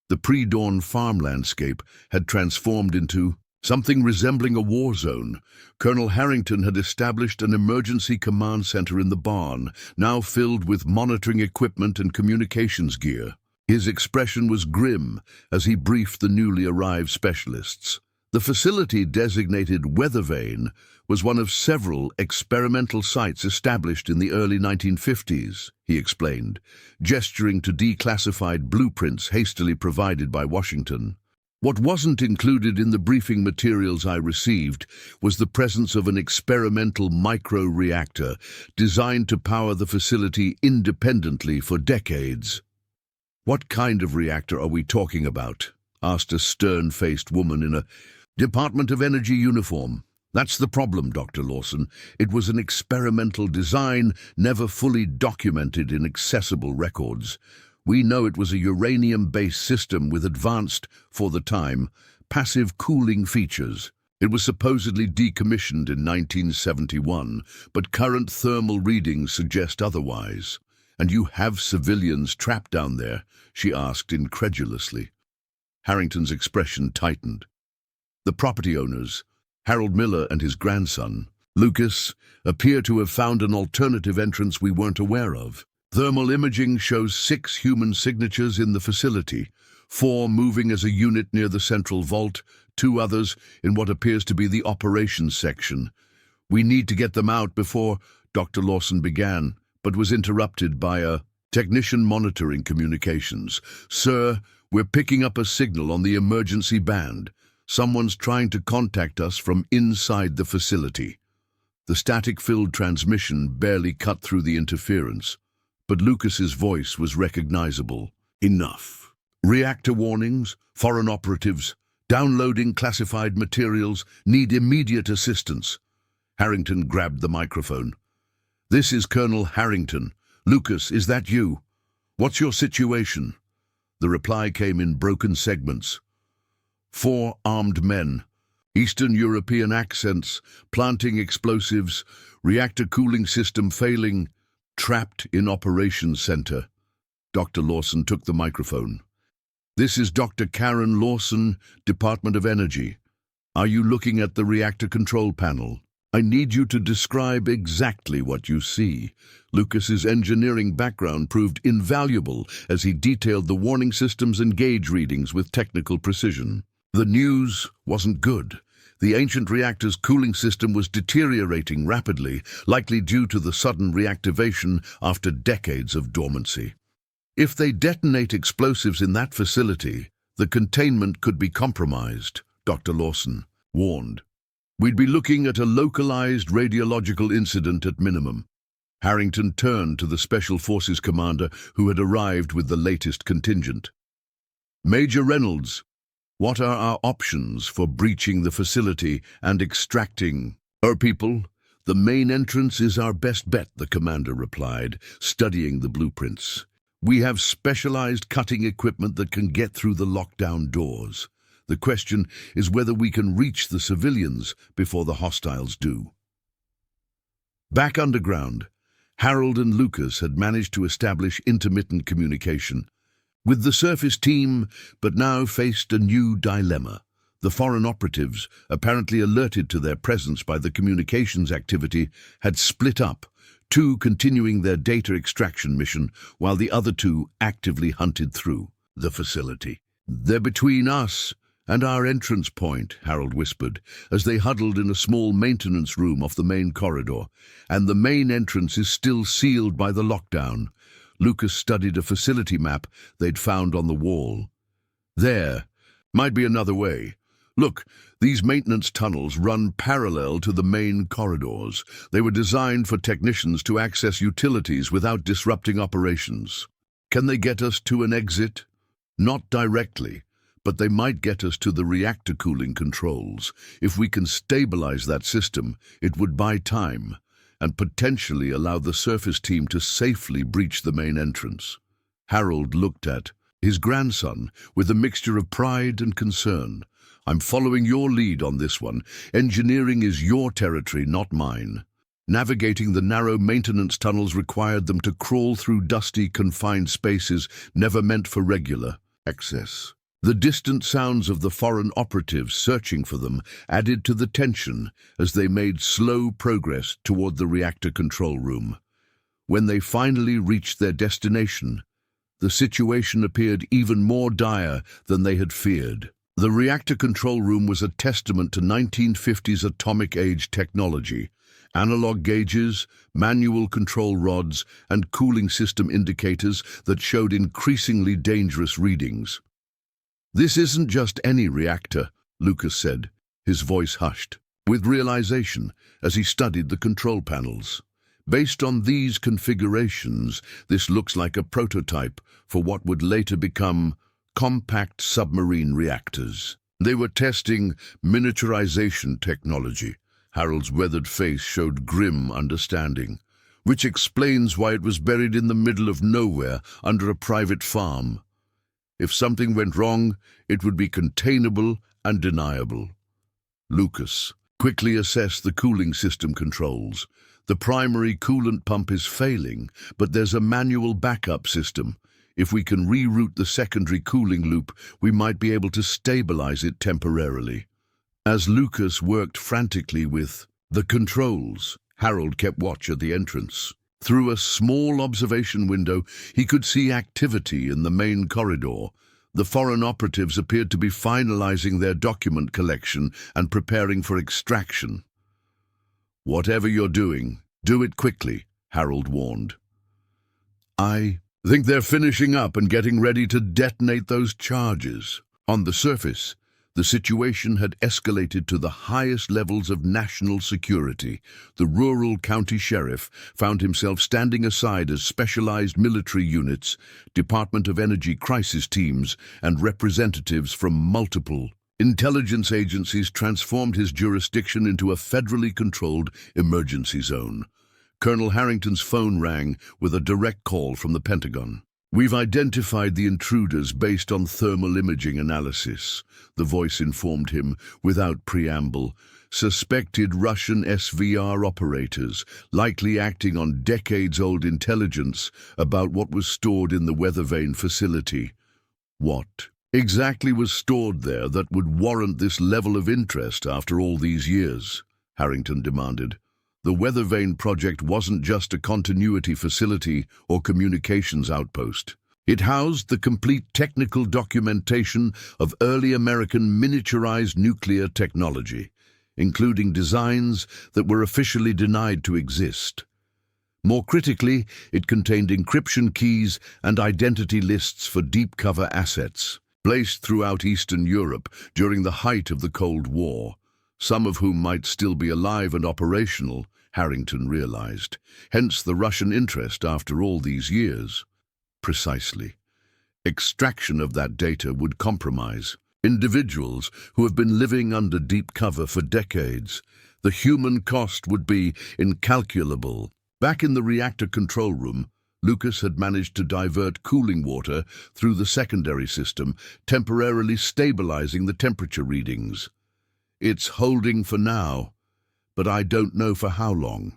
The pre-dawn farm landscape had transformed into something resembling a war zone. Colonel Harrington had established an emergency command center in the barn, now filled with monitoring equipment and communications gear. His expression was grim as he briefed the newly arrived specialists. The facility designated Weather Vane was one of several experimental sites established in the early 1950s, he explained, gesturing to declassified blueprints hastily provided by Washington. What wasn't included in the briefing materials I received was the presence of an experimental micro-reactor designed to power the facility independently for decades. "What kind of reactor are we talking about?" asked a stern-faced woman in a Department of Energy uniform. "That's the problem, Dr. Lawson. It was an experimental design, never fully documented in accessible records. We know it was a uranium-based system with advanced, for the time, passive cooling features. It was supposedly decommissioned in 1971, but current thermal readings suggest otherwise. And you have civilians trapped down there?" she asked incredulously. Harrington's expression tightened. The property owners, Harold Miller and his grandson, Lucas, appear to have found an alternative entrance we weren't aware of. Thermal imaging shows 6 human signatures in the facility, 4 moving as a unit near the central vault, 2 others in what appears to be the operations section. "We need to get them out before," Dr. Lawson began, but was interrupted by a technician monitoring communications. "Sir, we're picking up a signal on the emergency band. Someone's trying to contact us from inside the facility." The static-filled transmission barely cut through the interference, but Lucas's voice was recognizable. "Enough. Reactor warnings, foreign operatives, downloading classified materials, need immediate assistance." Harrington grabbed the microphone. "This is Colonel Harrington. Lucas, is that you? What's your situation?" The reply came in broken segments. 4 armed men, Eastern European accents, planting explosives, reactor cooling system failing, trapped in operations center. Dr. Lawson took the microphone. "This is Dr. Karen Lawson, Department of Energy. Are you looking at the reactor control panel? I need you to describe exactly what you see." Lucas's engineering background proved invaluable as he detailed the warning systems and gauge readings with technical precision. The news wasn't good. The ancient reactor's cooling system was deteriorating rapidly, likely due to the sudden reactivation after decades of dormancy. If they detonate explosives in that facility, the containment could be compromised, Dr. Lawson warned. "We'd be looking at a localized radiological incident at minimum." Harrington turned to the Special Forces commander who had arrived with the latest contingent. "Major Reynolds, what are our options for breaching the facility and extracting our people?" "The main entrance is our best bet," the commander replied, studying the blueprints. "We have specialized cutting equipment that can get through the lockdown doors. The question is whether we can reach the civilians before the hostiles do." Back underground, Harold and Lucas had managed to establish intermittent communication with the surface team, but now faced a new dilemma. The foreign operatives, apparently alerted to their presence by the communications activity, had split up, 2 continuing their data extraction mission while the other 2 actively hunted through the facility. "They're between us and our entrance point," Harold whispered, as they huddled in a small maintenance room off the main corridor, "and the main entrance is still sealed by the lockdown." Lucas studied a facility map they'd found on the wall. "There might be another way. Look, these maintenance tunnels run parallel to the main corridors. They were designed for technicians to access utilities without disrupting operations. Can they get us to an exit? Not directly, but they might get us to the reactor cooling controls. If we can stabilize that system, it would buy time and potentially allow the surface team to safely breach the main entrance." Harold looked at his grandson with a mixture of pride and concern. "I'm following your lead on this one. Engineering is your territory, not mine." Navigating the narrow maintenance tunnels required them to crawl through dusty, confined spaces never meant for regular access. The distant sounds of the foreign operatives searching for them added to the tension as they made slow progress toward the reactor control room. When they finally reached their destination, the situation appeared even more dire than they had feared. The reactor control room was a testament to 1950s atomic age technology. Analog gauges, manual control rods, and cooling system indicators that showed increasingly dangerous readings. "This isn't just any reactor," Lucas said, his voice hushed, with realization as he studied the control panels. "Based on these configurations, this looks like a prototype for what would later become compact submarine reactors." They were testing miniaturization technology. Harold's weathered face showed grim understanding, which explains why it was buried in the middle of nowhere under a private farm. If something went wrong, it would be containable and deniable. Lucas quickly assessed the cooling system controls. The primary coolant pump is failing, but there's a manual backup system. If we can reroute the secondary cooling loop, we might be able to stabilize it temporarily. As Lucas worked frantically with the controls, Harold kept watch at the entrance. Through a small observation window, he could see activity in the main corridor. The foreign operatives appeared to be finalizing their document collection and preparing for extraction. "Whatever you're doing, do it quickly," Harold warned. "I think they're finishing up and getting ready to detonate those charges." On the surface, the situation had escalated to the highest levels of national security. The rural county sheriff found himself standing aside as specialized military units, Department of Energy crisis teams, and representatives from multiple intelligence agencies transformed his jurisdiction into a federally controlled emergency zone. Colonel Harrington's phone rang with a direct call from the Pentagon. "We've identified the intruders based on thermal imaging analysis," the voice informed him without preamble. "Suspected Russian SVR operators, likely acting on decades-old intelligence about what was stored in the weather vane facility." "What exactly was stored there that would warrant this level of interest after all these years?" Harrington demanded. The weather vane project wasn't just a continuity facility or communications outpost. It housed the complete technical documentation of early American miniaturized nuclear technology, including designs that were officially denied to exist. More critically, it contained encryption keys and identity lists for deep cover assets, placed throughout Eastern Europe during the height of the Cold War. Some of whom might still be alive and operational, Harrington realized. Hence the Russian interest after all these years. Precisely. Extraction of that data would compromise individuals who have been living under deep cover for decades. The human cost would be incalculable. Back in the reactor control room, Lucas had managed to divert cooling water through the secondary system, temporarily stabilizing the temperature readings. "It's holding for now, but I don't know for how long.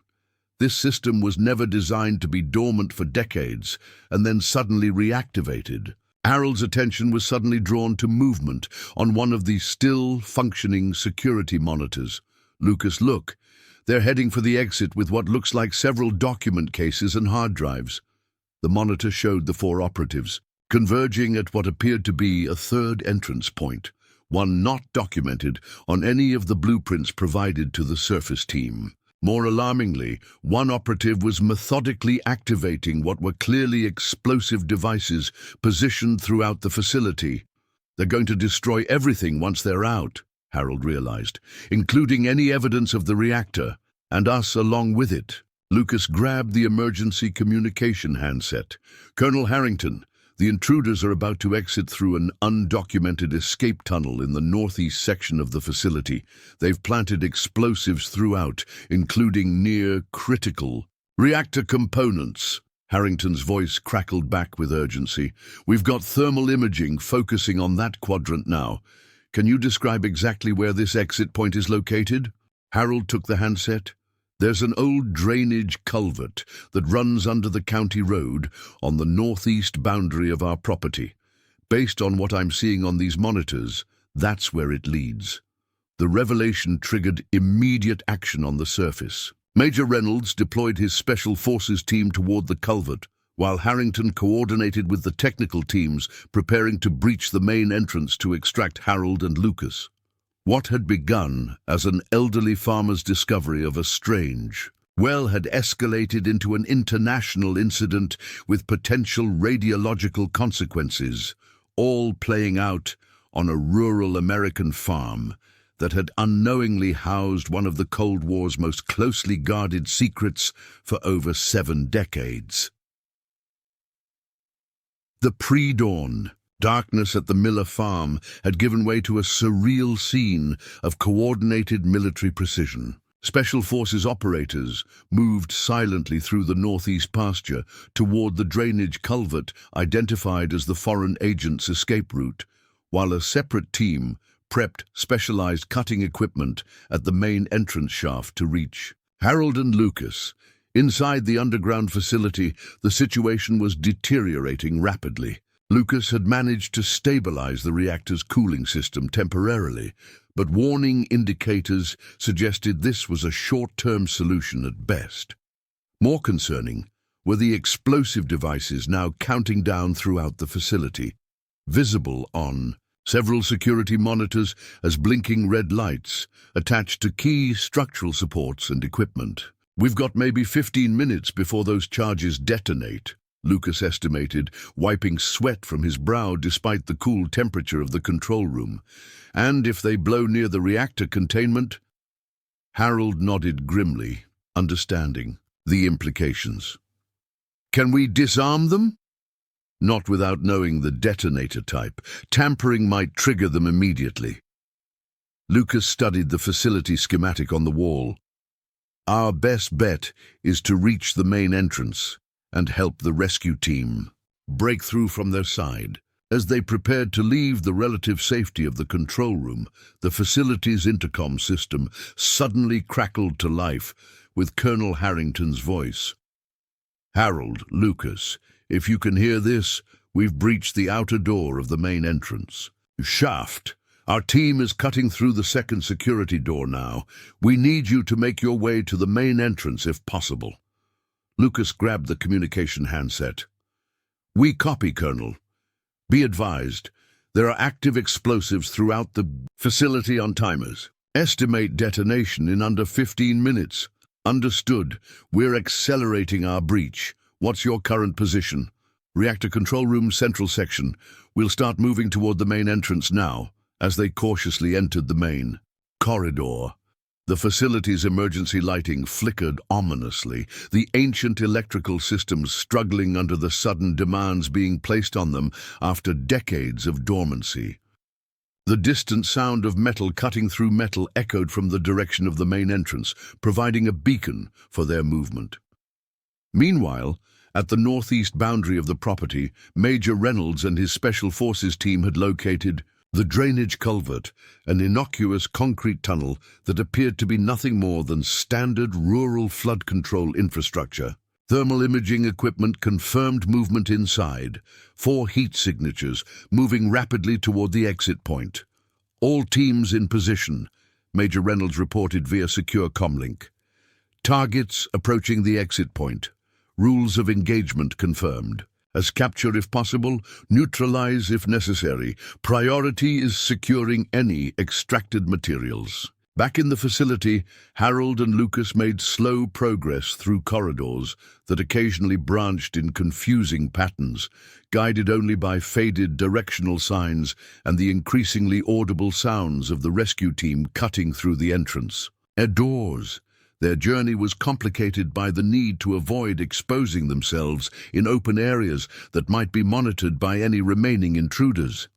This system was never designed to be dormant for decades and then suddenly reactivated." Harold's attention was suddenly drawn to movement on one of the still-functioning security monitors. "Lucas, look. They're heading for the exit with what looks like several document cases and hard drives." The monitor showed the four operatives, converging at what appeared to be a third entrance point, one not documented on any of the blueprints provided to the surface team. More alarmingly, one operative was methodically activating what were clearly explosive devices positioned throughout the facility. "They're going to destroy everything once they're out," Harold realized, "including any evidence of the reactor, and us along with it." Lucas grabbed the emergency communication handset. "Colonel Harrington, the intruders are about to exit through an undocumented escape tunnel in the northeast section of the facility. They've planted explosives throughout, including near-critical reactor components." Harrington's voice crackled back with urgency. "We've got thermal imaging focusing on that quadrant now. Can you describe exactly where this exit point is located?" Harold took the handset. "There's an old drainage culvert that runs under the county road on the northeast boundary of our property. Based on what I'm seeing on these monitors, that's where it leads." The revelation triggered immediate action on the surface. Major Reynolds deployed his Special Forces team toward the culvert, while Harrington coordinated with the technical teams preparing to breach the main entrance to extract Harold and Lucas. What had begun as an elderly farmer's discovery of a strange well had escalated into an international incident with potential radiological consequences, all playing out on a rural American farm that had unknowingly housed one of the Cold War's most closely guarded secrets for over 7 decades. The pre-dawn darkness at the Miller farm had given way to a surreal scene of coordinated military precision. Special Forces operators moved silently through the northeast pasture toward the drainage culvert identified as the foreign agent's escape route, while a separate team prepped specialized cutting equipment at the main entrance shaft to reach Harold and Lucas. Inside the underground facility, the situation was deteriorating rapidly. Lucas had managed to stabilize the reactor's cooling system temporarily, but warning indicators suggested this was a short-term solution at best. More concerning were the explosive devices now counting down throughout the facility, visible on several security monitors as blinking red lights attached to key structural supports and equipment. "We've got maybe 15 minutes before those charges detonate," Lucas estimated, wiping sweat from his brow despite the cool temperature of the control room. "And if they blow near the reactor containment?" Harold nodded grimly, understanding the implications. "Can we disarm them?" "Not without knowing the detonator type. Tampering might trigger them immediately." Lucas studied the facility schematic on the wall. "Our best bet is to reach the main entrance and help the rescue team break through from their side." As they prepared to leave the relative safety of the control room, the facility's intercom system suddenly crackled to life with Colonel Harrington's voice. "Harold, Lucas, if you can hear this, we've breached the outer door of the main entrance shaft. Our team is cutting through the second security door now. We need you to make your way to the main entrance if possible." Lucas grabbed the communication handset. "We copy, Colonel. Be advised, there are active explosives throughout the facility on timers. Estimate detonation in under 15 minutes. Understood. We're accelerating our breach. What's your current position?" "Reactor control room central section. We'll start moving toward the main entrance now." As they cautiously entered the main corridor, the facility's emergency lighting flickered ominously, the ancient electrical systems struggling under the sudden demands being placed on them after decades of dormancy. The distant sound of metal cutting through metal echoed from the direction of the main entrance, providing a beacon for their movement. Meanwhile, at the northeast boundary of the property, Major Reynolds and his Special Forces team had located the drainage culvert, an innocuous concrete tunnel that appeared to be nothing more than standard rural flood control infrastructure. Thermal imaging equipment confirmed movement inside, 4 heat signatures moving rapidly toward the exit point. "All teams in position," Major Reynolds reported via secure comlink. "Targets approaching the exit point. Rules of engagement confirmed. As capture if possible, neutralize if necessary. Priority is securing any extracted materials." Back in the facility, Harold and Lucas made slow progress through corridors that occasionally branched in confusing patterns, guided only by faded directional signs and the increasingly audible sounds of the rescue team cutting through the entrance. Doors. Their journey was complicated by the need to avoid exposing themselves in open areas that might be monitored by any remaining intruders.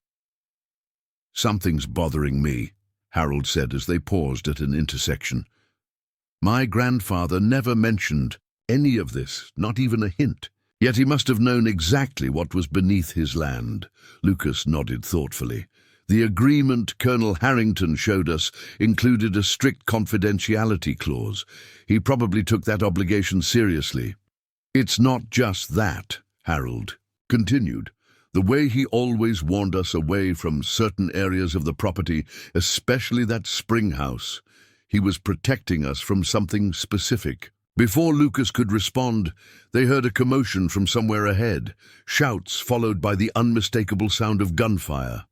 "Something's bothering me," Harold said as they paused at an intersection. "My grandfather never mentioned any of this, not even a hint. Yet he must have known exactly what was beneath his land." Lucas nodded thoughtfully. "The agreement Colonel Harrington showed us included a strict confidentiality clause. He probably took that obligation seriously." "It's not just that," Harold continued. "The way he always warned us away from certain areas of the property, especially that spring house. He was protecting us from something specific." Before Lucas could respond, they heard a commotion from somewhere ahead, shouts followed by the unmistakable sound of gunfire.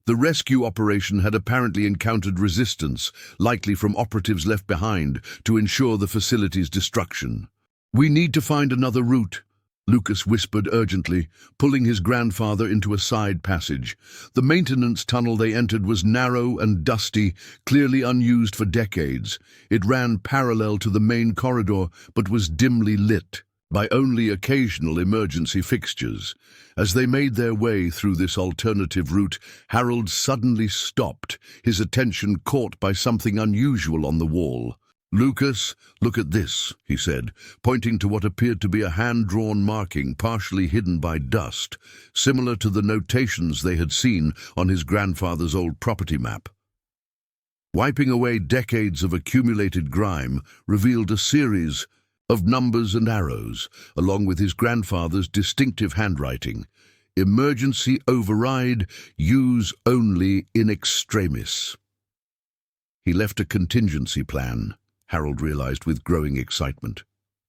The rescue operation had apparently encountered resistance, likely from operatives left behind, to ensure the facility's destruction. "We need to find another route," Lucas whispered urgently, pulling his grandfather into a side passage. The maintenance tunnel they entered was narrow and dusty, clearly unused for decades. It ran parallel to the main corridor, but was dimly lit by only occasional emergency fixtures. As they made their way through this alternative route, Harold suddenly stopped, his attention caught by something unusual on the wall. "Lucas, look at this," he said, pointing to what appeared to be a hand-drawn marking partially hidden by dust, similar to the notations they had seen on his grandfather's old property map. Wiping away decades of accumulated grime revealed a series of numbers and arrows, along with his grandfather's distinctive handwriting. "Emergency override, use only in extremis." He left a contingency plan, Harold realized with growing excitement.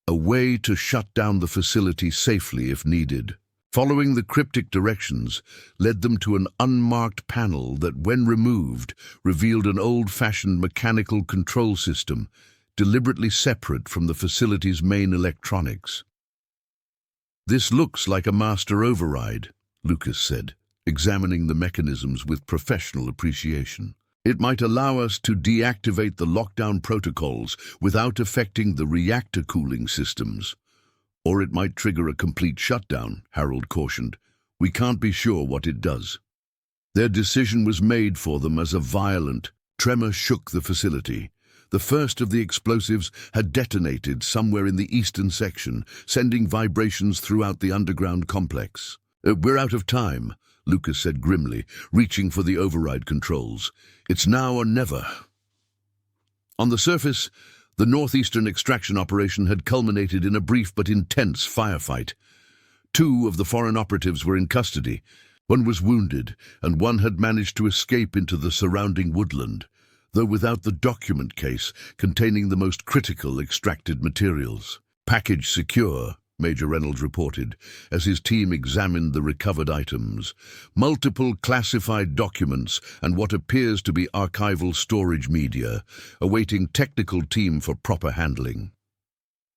A way to shut down the facility safely if needed. Following the cryptic directions led them to an unmarked panel that, when removed, revealed an old-fashioned mechanical control system, deliberately separate from the facility's main electronics. "This looks like a master override," Lucas said, examining the mechanisms with professional appreciation. "It might allow us to deactivate the lockdown protocols without affecting the reactor cooling systems. Or it might trigger a complete shutdown," Harold cautioned. "We can't be sure what it does." Their decision was made for them as a violent tremor shook the facility. The first of the explosives had detonated somewhere in the eastern section, sending vibrations throughout the underground complex. "We're out of time," Lucas said grimly, reaching for the override controls. "It's now or never." On the surface, the northeastern extraction operation had culminated in a brief but intense firefight. 2 of the foreign operatives were in custody. One was wounded, and one had managed to escape into the surrounding woodland, though without the document case containing the most critical extracted materials. "Package secure," Major Reynolds reported, as his team examined the recovered items. "Multiple classified documents and what appears to be archival storage media, awaiting technical team for proper handling."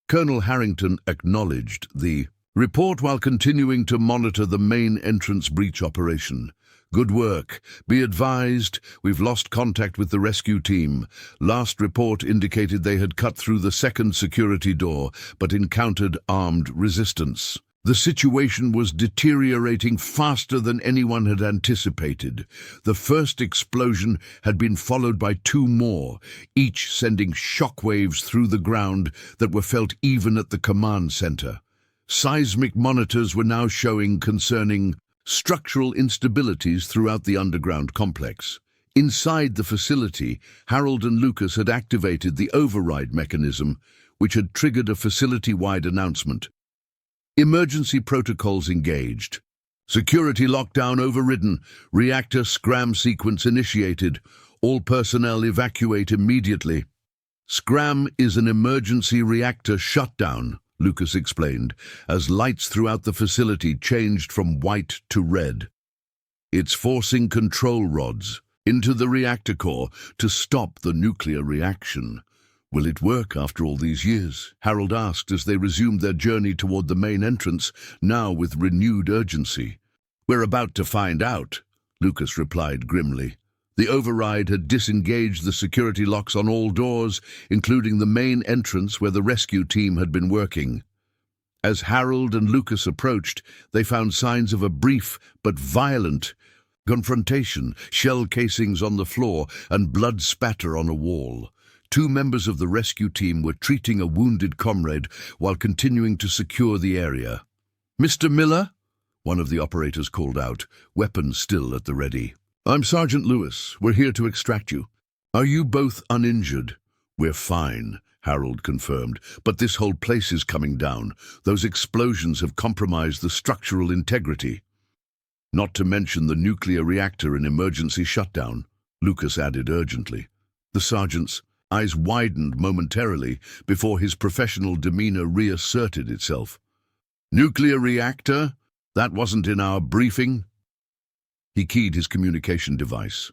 Colonel Harrington acknowledged the report while continuing to monitor the main entrance breach operation. "Good work. Be advised, we've lost contact with the rescue team. Last report indicated they had cut through the second security door, but encountered armed resistance." The situation was deteriorating faster than anyone had anticipated. The first explosion had been followed by 2 more, each sending shockwaves through the ground that were felt even at the command center. Seismic monitors were now showing concerning structural instabilities throughout the underground complex. Inside the facility, Harold and Lucas had activated the override mechanism, which had triggered a facility-wide announcement. "Emergency protocols engaged. Security lockdown overridden. Reactor scram sequence initiated. All personnel evacuate immediately." "Scram is an emergency reactor shutdown," Lucas explained, as lights throughout the facility changed from white to red. "It's forcing control rods into the reactor core to stop the nuclear reaction." "Will it work after all these years?" Harold asked as they resumed their journey toward the main entrance, now with renewed urgency. "We're about to find out," Lucas replied grimly. The override had disengaged the security locks on all doors, including the main entrance where the rescue team had been working. As Harold and Lucas approached, they found signs of a brief but violent confrontation, shell casings on the floor and blood spatter on a wall. 2 members of the rescue team were treating a wounded comrade while continuing to secure the area. "Mr. Miller?" one of the operators called out, weapons still at the ready. "I'm Sergeant Lewis. We're here to extract you." "Are you both uninjured?" "We're fine," Harold confirmed, "but this whole place is coming down. Those explosions have compromised the structural integrity." "Not to mention the nuclear reactor and emergency shutdown," Lucas added urgently. The sergeants Eyes widened momentarily before his professional demeanor reasserted itself. "Nuclear reactor? That wasn't in our briefing?" He keyed his communication device.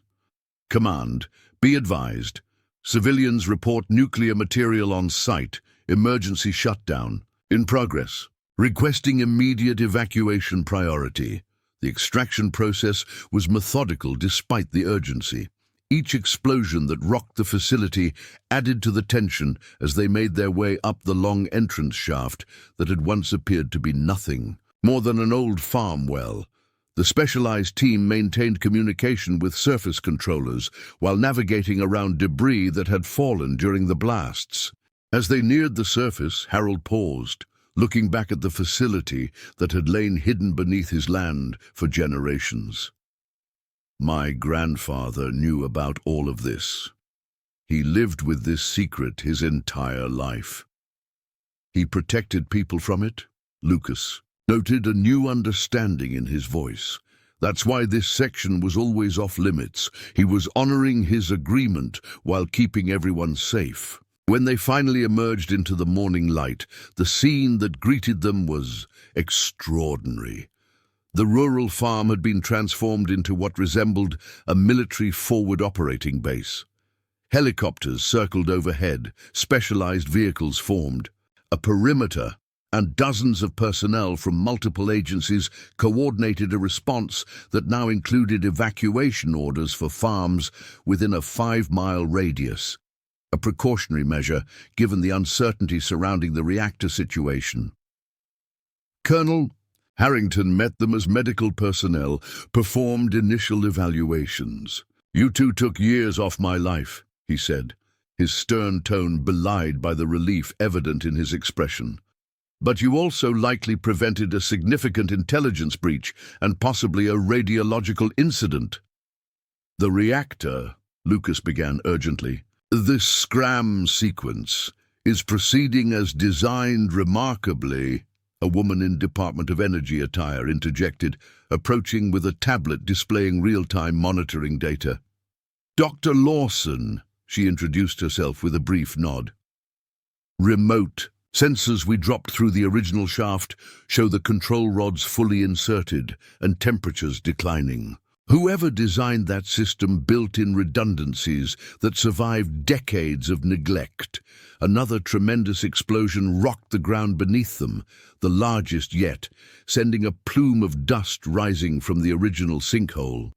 "Command, be advised. Civilians report nuclear material on site. Emergency shutdown. In progress. Requesting immediate evacuation priority." The extraction process was methodical despite the urgency. Each explosion that rocked the facility added to the tension as they made their way up the long entrance shaft that had once appeared to be nothing more than an old farm well. The specialized team maintained communication with surface controllers while navigating around debris that had fallen during the blasts. As they neared the surface, Harold paused, looking back at the facility that had lain hidden beneath his land for generations. "My grandfather knew about all of this. He lived with this secret his entire life. He protected people from it," Lucas noted, a new understanding in his voice. "That's why this section was always off limits. He was honoring his agreement while keeping everyone safe." When they finally emerged into the morning light, the scene that greeted them was extraordinary. The rural farm had been transformed into what resembled a military forward operating base. Helicopters circled overhead, specialized vehicles formed. A perimeter and dozens of personnel from multiple agencies coordinated a response that now included evacuation orders for farms within a 5-mile radius, a precautionary measure given the uncertainty surrounding the reactor situation. Colonel Harrington met them as medical personnel, performed initial evaluations. "You two took years off my life," he said, his stern tone belied by the relief evident in his expression. "But you also likely prevented a significant intelligence breach and possibly a radiological incident." "The reactor," Lucas began urgently, "this scram sequence is proceeding as designed remarkably," a woman in Department of Energy attire interjected, approaching with a tablet displaying real-time monitoring data. "Dr. Lawson," she introduced herself with a brief nod. "Remote. Sensors we dropped through the original shaft show the control rods fully inserted and temperatures declining. Whoever designed that system built in redundancies that survived decades of neglect. Another tremendous explosion rocked the ground beneath them, the largest yet, sending a plume of dust rising from the original sinkhole.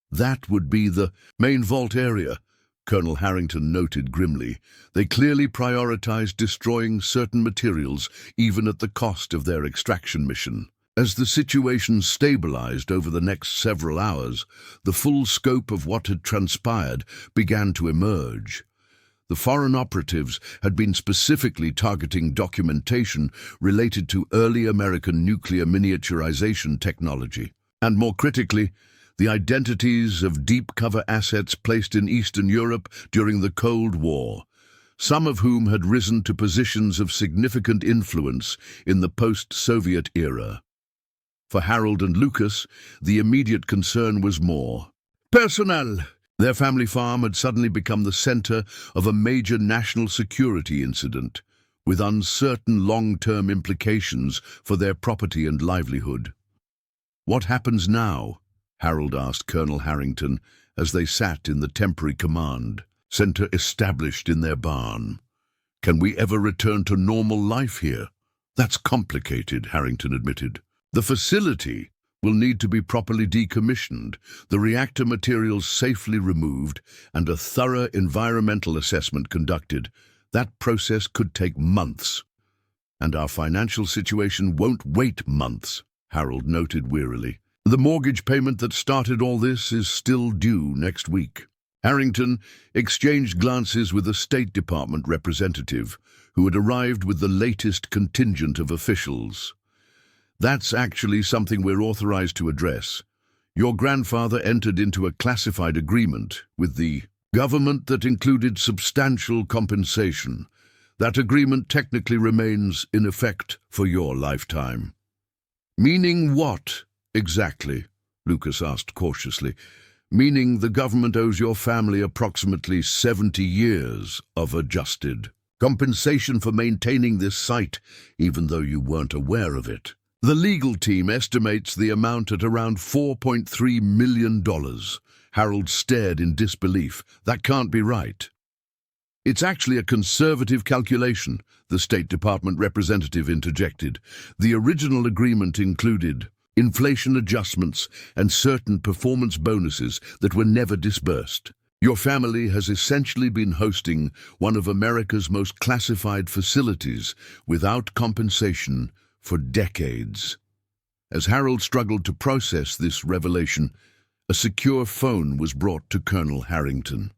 That would be the main vault area," Colonel Harrington noted grimly. "They clearly prioritized destroying certain materials, even at the cost of their extraction mission." As the situation stabilized over the next several hours, the full scope of what had transpired began to emerge. The foreign operatives had been specifically targeting documentation related to early American nuclear miniaturization technology, and more critically, the identities of deep-cover assets placed in Eastern Europe during the Cold War, some of whom had risen to positions of significant influence in the post-Soviet era. For Harold and Lucas, the immediate concern was more personnel. Their family farm had suddenly become the center of a major national security incident, with uncertain long-term implications for their property and livelihood. "What happens now?" Harold asked Colonel Harrington as they sat in the temporary command center established in their barn. "Can we ever return to normal life here?" "That's complicated," Harrington admitted. "The facility will need to be properly decommissioned, the reactor materials safely removed, and a thorough environmental assessment conducted. That process could take months. And our financial situation won't wait months," Harold noted wearily. "The mortgage payment that started all this is still due next week." Harrington exchanged glances with a State Department representative who had arrived with the latest contingent of officials. "That's actually something we're authorized to address. Your grandfather entered into a classified agreement with the government that included substantial compensation. That agreement technically remains in effect for your lifetime." "Meaning what, exactly?" Lucas asked cautiously. meaning the government owes your family approximately 70 years of adjusted compensation for maintaining this site, even though you weren't aware of it. The legal team estimates the amount at around $4.3 million. Harold stared in disbelief. That can't be right. It's actually a conservative calculation, the State Department representative interjected. The original agreement included inflation adjustments and certain performance bonuses that were never disbursed. Your family has essentially been hosting one of America's most classified facilities without compensation for decades. As Harold struggled to process this revelation, a secure phone was brought to Colonel Harrington.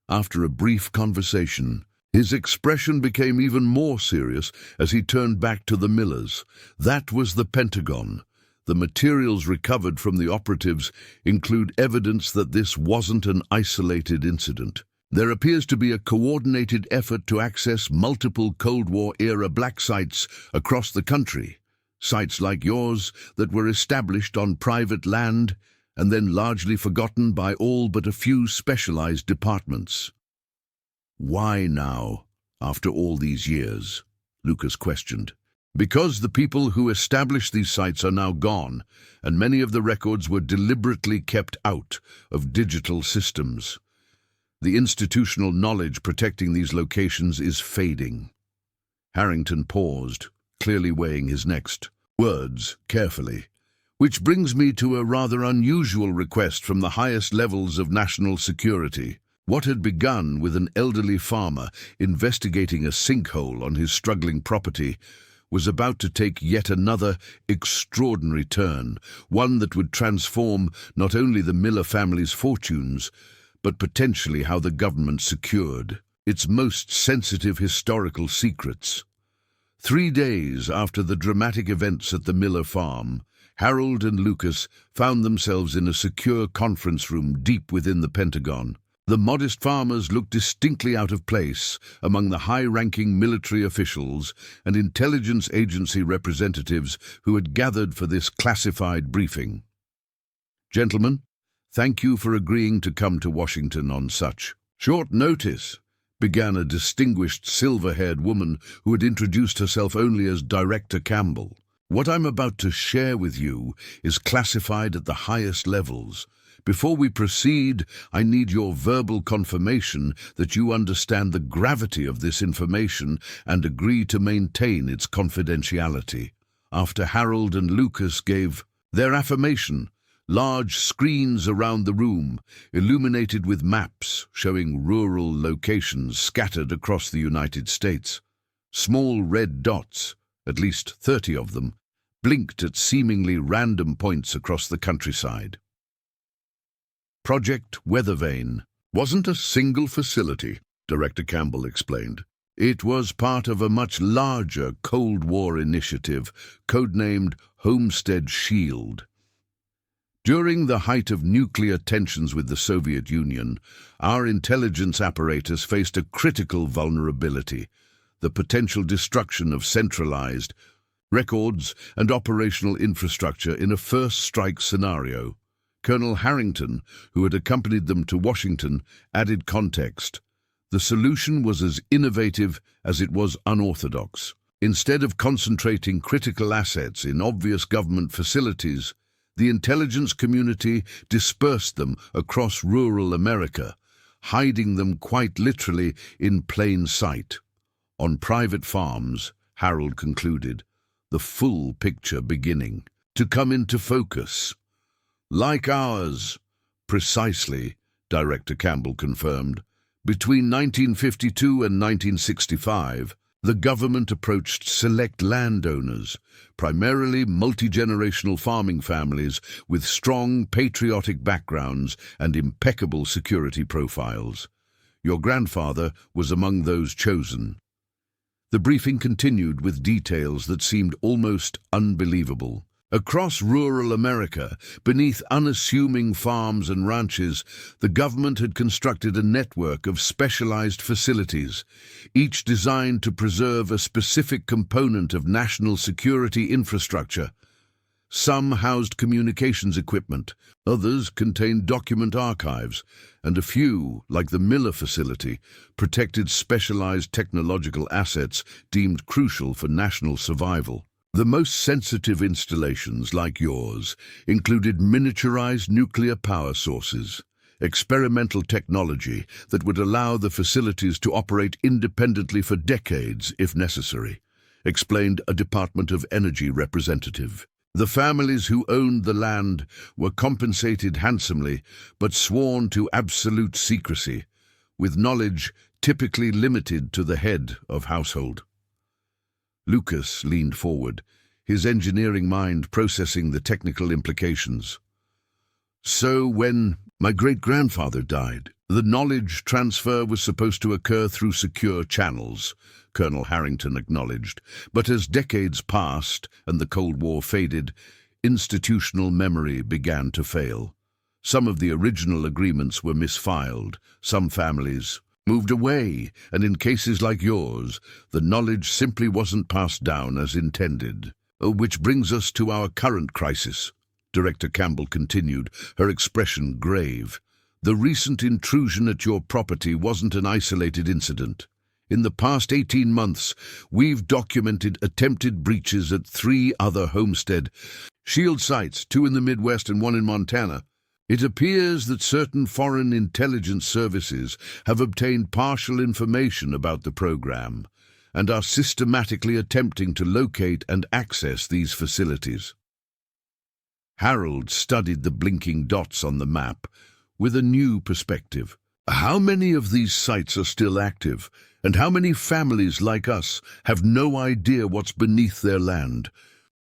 After a brief conversation, his expression became even more serious as he turned back to the Millers. That was the Pentagon. The materials recovered from the operatives include evidence that this wasn't an isolated incident. There appears to be a coordinated effort to access multiple Cold War-era black sites across the country, sites like yours that were established on private land and then largely forgotten by all but a few specialized departments. Why now, after all these years? Lucas questioned. Because the people who established these sites are now gone, and many of the records were deliberately kept out of digital systems. The institutional knowledge protecting these locations is fading. Harrington paused, clearly weighing his next words carefully. Which brings me to a rather unusual request from the highest levels of national security. What had begun with an elderly farmer investigating a sinkhole on his struggling property was about to take yet another extraordinary turn, one that would transform not only the Miller family's fortunes, but potentially how the government secured its most sensitive historical secrets. 3 days after the dramatic events at the Miller farm, Harold and Lucas found themselves in a secure conference room deep within the Pentagon. The modest farmers looked distinctly out of place among the high-ranking military officials and intelligence agency representatives who had gathered for this classified briefing. Gentlemen, thank you for agreeing to come to Washington on such short notice, began a distinguished silver-haired woman who had introduced herself only as Director Campbell. What I'm about to share with you is classified at the highest levels. Before we proceed, I need your verbal confirmation that you understand the gravity of this information and agree to maintain its confidentiality. After Harold and Lucas gave their affirmation, large screens around the room, illuminated with maps showing rural locations scattered across the United States. Small red dots, at least 30 of them, blinked at seemingly random points across the countryside. Project Weathervane wasn't a single facility, Director Campbell explained. It was part of a much larger Cold War initiative, codenamed Homestead Shield. During the height of nuclear tensions with the Soviet Union, our intelligence apparatus faced a critical vulnerability: the potential destruction of centralized records and operational infrastructure in a first strike scenario. Colonel Harrington, who had accompanied them to Washington, added context. The solution was as innovative as it was unorthodox. Instead of concentrating critical assets in obvious government facilities, the intelligence community dispersed them across rural America, hiding them quite literally in plain sight. On private farms, Harold concluded, the full picture beginning to come into focus. Like ours, precisely, Director Campbell confirmed. Between 1952 and 1965, the government approached select landowners, primarily multi-generational farming families with strong patriotic backgrounds and impeccable security profiles. Your grandfather was among those chosen. The briefing continued with details that seemed almost unbelievable. Across rural America, beneath unassuming farms and ranches, the government had constructed a network of specialized facilities, each designed to preserve a specific component of national security infrastructure. Some housed communications equipment, others contained document archives, and a few, like the Miller facility, protected specialized technological assets deemed crucial for national survival. The most sensitive installations, like yours, included miniaturized nuclear power sources, experimental technology that would allow the facilities to operate independently for decades if necessary, explained a Department of Energy representative. The families who owned the land were compensated handsomely, but sworn to absolute secrecy, with knowledge typically limited to the head of household. Lucas leaned forward, his engineering mind processing the technical implications. So when my great-grandfather died, the knowledge transfer was supposed to occur through secure channels, Colonel Harrington acknowledged. But as decades passed and the Cold War faded, institutional memory began to fail. Some of the original agreements were misfiled, some families moved away, and in cases like yours, the knowledge simply wasn't passed down as intended. Which brings us to our current crisis, Director Campbell continued, her expression grave. The recent intrusion at your property wasn't an isolated incident. In the past 18 months, we've documented attempted breaches at 3 other homestead shield sites, 2 in the Midwest and 1 in Montana. It appears that certain foreign intelligence services have obtained partial information about the program and are systematically attempting to locate and access these facilities. Harold studied the blinking dots on the map with a new perspective. How many of these sites are still active, and how many families like us have no idea what's beneath their land?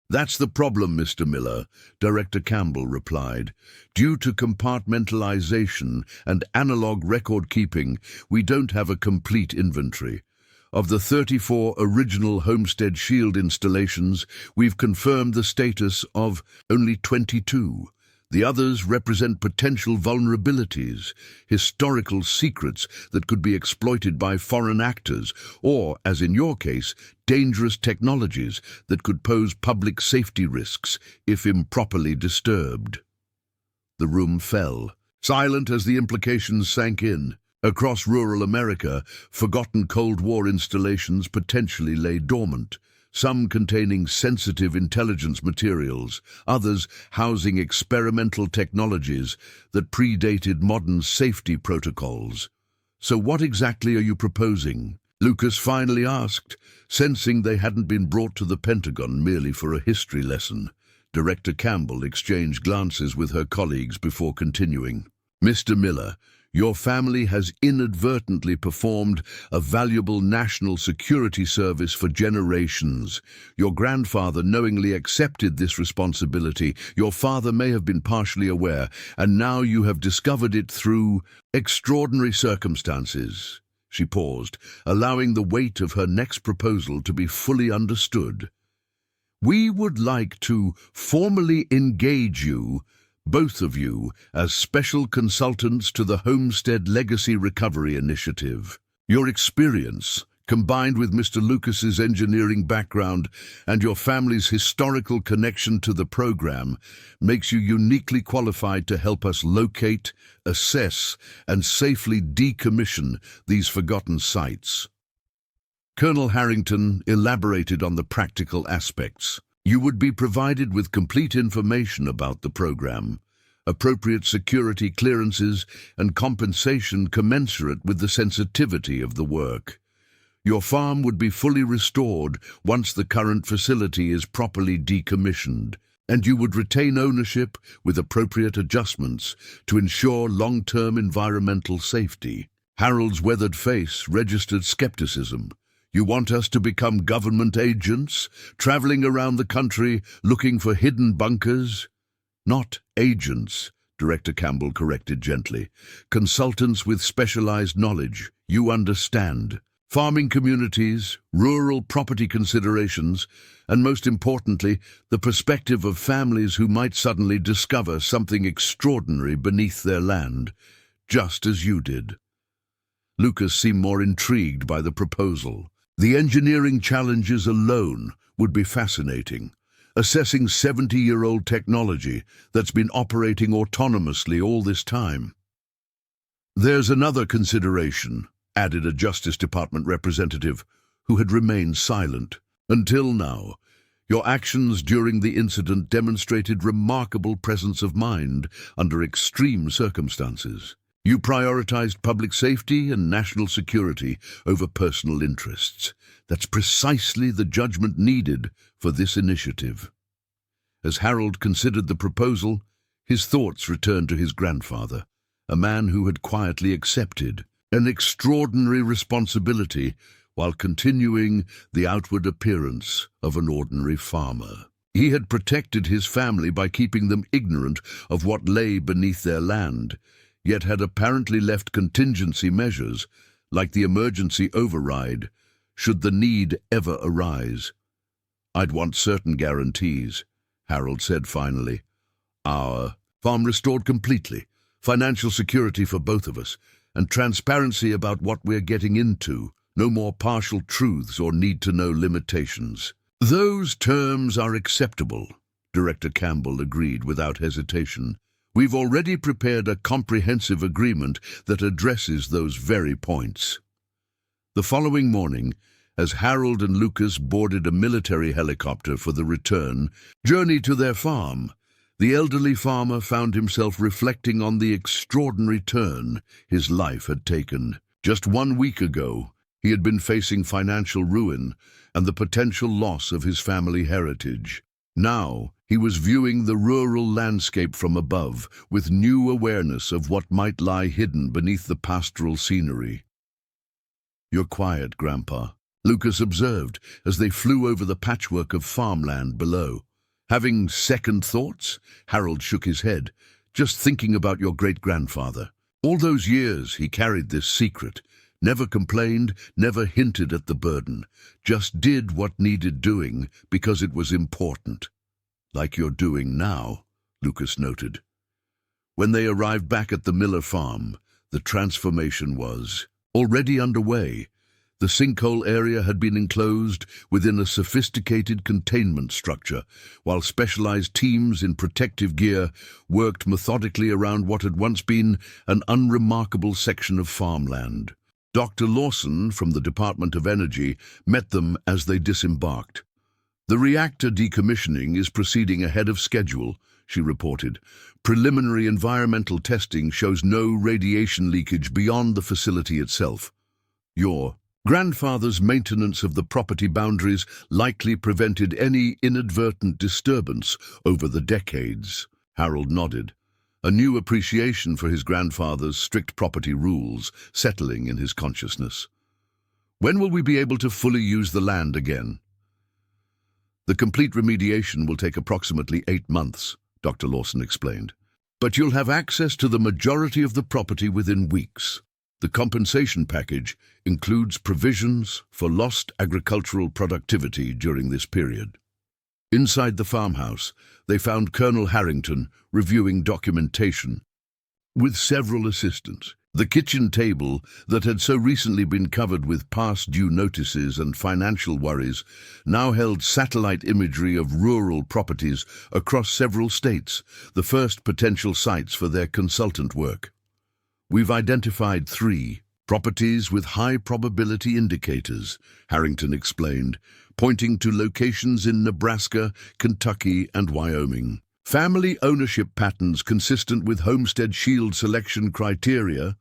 That's the problem, Mr. Miller, Director Campbell replied. Due to compartmentalization and analog record-keeping, we don't have a complete inventory. Of the 34 original Homestead Shield installations, we've confirmed the status of only 22. The others represent potential vulnerabilities, historical secrets that could be exploited by foreign actors, or, as in your case, dangerous technologies that could pose public safety risks if improperly disturbed. The room fell, silent as the implications sank in. Across rural America, forgotten Cold War installations potentially lay dormant, some containing sensitive intelligence materials, others housing experimental technologies that predated modern safety protocols. So what exactly are you proposing? Lucas finally asked, sensing they hadn't been brought to the Pentagon merely for a history lesson. Director Campbell exchanged glances with her colleagues before continuing. Mr. Miller, your family has inadvertently performed a valuable national security service for generations. Your grandfather knowingly accepted this responsibility. Your father may have been partially aware, and now you have discovered it through extraordinary circumstances. She paused, allowing the weight of her next proposal to be fully understood. We would like to formally engage you, both of you, as special consultants to the Homestead Legacy Recovery Initiative. Your experience, combined with Mr. Lucas's engineering background and your family's historical connection to the program, makes you uniquely qualified to help us locate, assess, and safely decommission these forgotten sites. Colonel Harrington elaborated on the practical aspects. You would be provided with complete information about the program, appropriate security clearances, and compensation commensurate with the sensitivity of the work. Your farm would be fully restored once the current facility is properly decommissioned, and you would retain ownership with appropriate adjustments to ensure long-term environmental safety. Harold's weathered face registered skepticism. You want us to become government agents, traveling around the country looking for hidden bunkers? Not agents, Director Campbell corrected gently. Consultants with specialized knowledge. You understand. Farming communities, rural property considerations, and most importantly, the perspective of families who might suddenly discover something extraordinary beneath their land, just as you did. Lucas seemed more intrigued by the proposal. The engineering challenges alone would be fascinating. assessing 70-year-old technology that's been operating autonomously all this time. There's another consideration, added a Justice Department representative who had remained silent. Until now, your actions during the incident demonstrated remarkable presence of mind under extreme circumstances. You prioritized public safety and national security over personal interests. That's precisely the judgment needed for this initiative. As Harold considered the proposal, his thoughts returned to his grandfather, a man who had quietly accepted an extraordinary responsibility while continuing the outward appearance of an ordinary farmer. He had protected his family by keeping them ignorant of what lay beneath their land, yet had apparently left contingency measures, like the emergency override, should the need ever arise. I'd want certain guarantees, Harold said finally. Our farm restored completely, financial security for both of us, and transparency about what we're getting into. No more partial truths or need-to-know limitations. Those terms are acceptable, Director Campbell agreed without hesitation. We've already prepared a comprehensive agreement that addresses those very points. The following morning, as Harold and Lucas boarded a military helicopter for the return journey to their farm, the elderly farmer found himself reflecting on the extraordinary turn his life had taken. Just 1 week ago, he had been facing financial ruin and the potential loss of his family heritage. Now, he was viewing the rural landscape from above with new awareness of what might lie hidden beneath the pastoral scenery. "You're quiet, Grandpa," Lucas observed as they flew over the patchwork of farmland below. "Having second thoughts?" Harold shook his head. "Just thinking about your great-grandfather. All those years he carried this secret, never complained, never hinted at the burden, just did what needed doing because it was important. Like you're doing now," Lucas noted. When they arrived back at the Miller farm, the transformation was already underway. The sinkhole area had been enclosed within a sophisticated containment structure, while specialized teams in protective gear worked methodically around what had once been an unremarkable section of farmland. Dr. Lawson from the Department of Energy met them as they disembarked. "The reactor decommissioning is proceeding ahead of schedule," she reported. "Preliminary environmental testing shows no radiation leakage beyond the facility itself. Your grandfather's maintenance of the property boundaries likely prevented any inadvertent disturbance over the decades." Harold nodded, a new appreciation for his grandfather's strict property rules settling in his consciousness. "When will we be able to fully use the land again?" "The complete remediation will take approximately 8 months, Dr. Lawson explained. "But you'll have access to the majority of the property within weeks. The compensation package includes provisions for lost agricultural productivity during this period." Inside the farmhouse, they found Colonel Harrington reviewing documentation with several assistants. The kitchen table that had so recently been covered with past due notices and financial worries now held satellite imagery of rural properties across several states, the first potential sites for their consultant work. "We've identified 3 properties with high probability indicators," Harrington explained, pointing to locations in Nebraska, Kentucky, and Wyoming. "Family ownership patterns consistent with Homestead Shield selection criteria,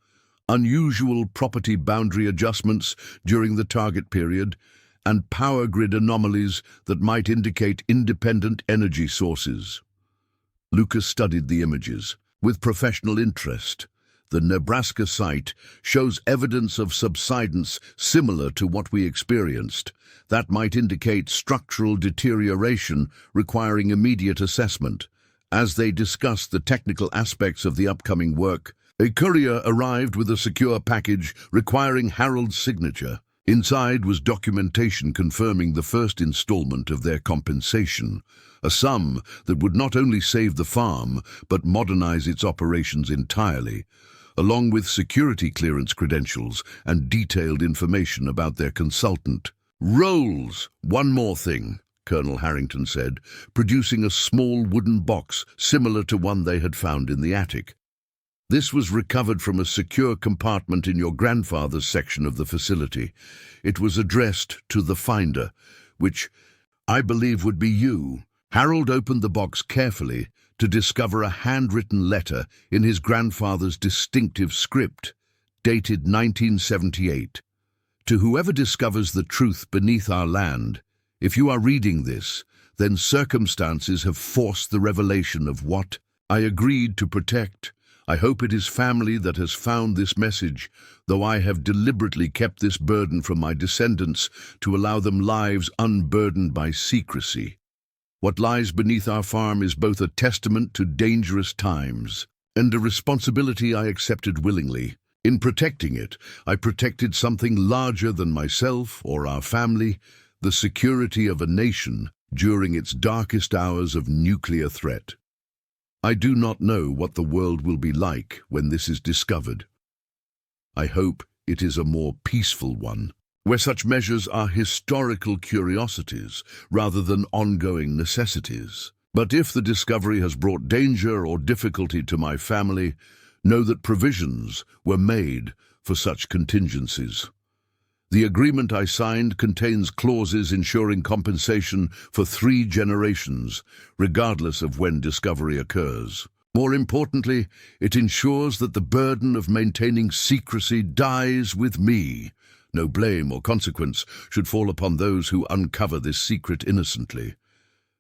unusual property boundary adjustments during the target period, and power grid anomalies that might indicate independent energy sources." Lucas studied the images with professional interest. The Nebraska site shows evidence of subsidence similar to what we experienced. That might indicate structural deterioration requiring immediate assessment. As they discussed the technical aspects of the upcoming work, a courier arrived with a secure package requiring Harold's signature. Inside was documentation confirming the first installment of their compensation, a sum that would not only save the farm but modernize its operations entirely, along with security clearance credentials and detailed information about their consultant. "Roles, one more thing," Colonel Harrington said, producing a small wooden box similar to one they had found in the attic. This was recovered from a secure compartment in your grandfather's section of the facility. It was addressed to the finder, which I believe would be you. Harold opened the box carefully to discover a handwritten letter in his grandfather's distinctive script, dated 1978. To whoever discovers the truth beneath our land, if you are reading this, then circumstances have forced the revelation of what I agreed to protect. I hope it is family that has found this message, though I have deliberately kept this burden from my descendants to allow them lives unburdened by secrecy. What lies beneath our farm is both a testament to dangerous times and a responsibility I accepted willingly. In protecting it, I protected something larger than myself or our family, the security of a nation during its darkest hours of nuclear threat. I do not know what the world will be like when this is discovered. I hope it is a more peaceful one, where such measures are historical curiosities rather than ongoing necessities. But if the discovery has brought danger or difficulty to my family, know that provisions were made for such contingencies. The agreement I signed contains clauses ensuring compensation for 3 generations, regardless of when discovery occurs. More importantly, it ensures that the burden of maintaining secrecy dies with me. No blame or consequence should fall upon those who uncover this secret innocently.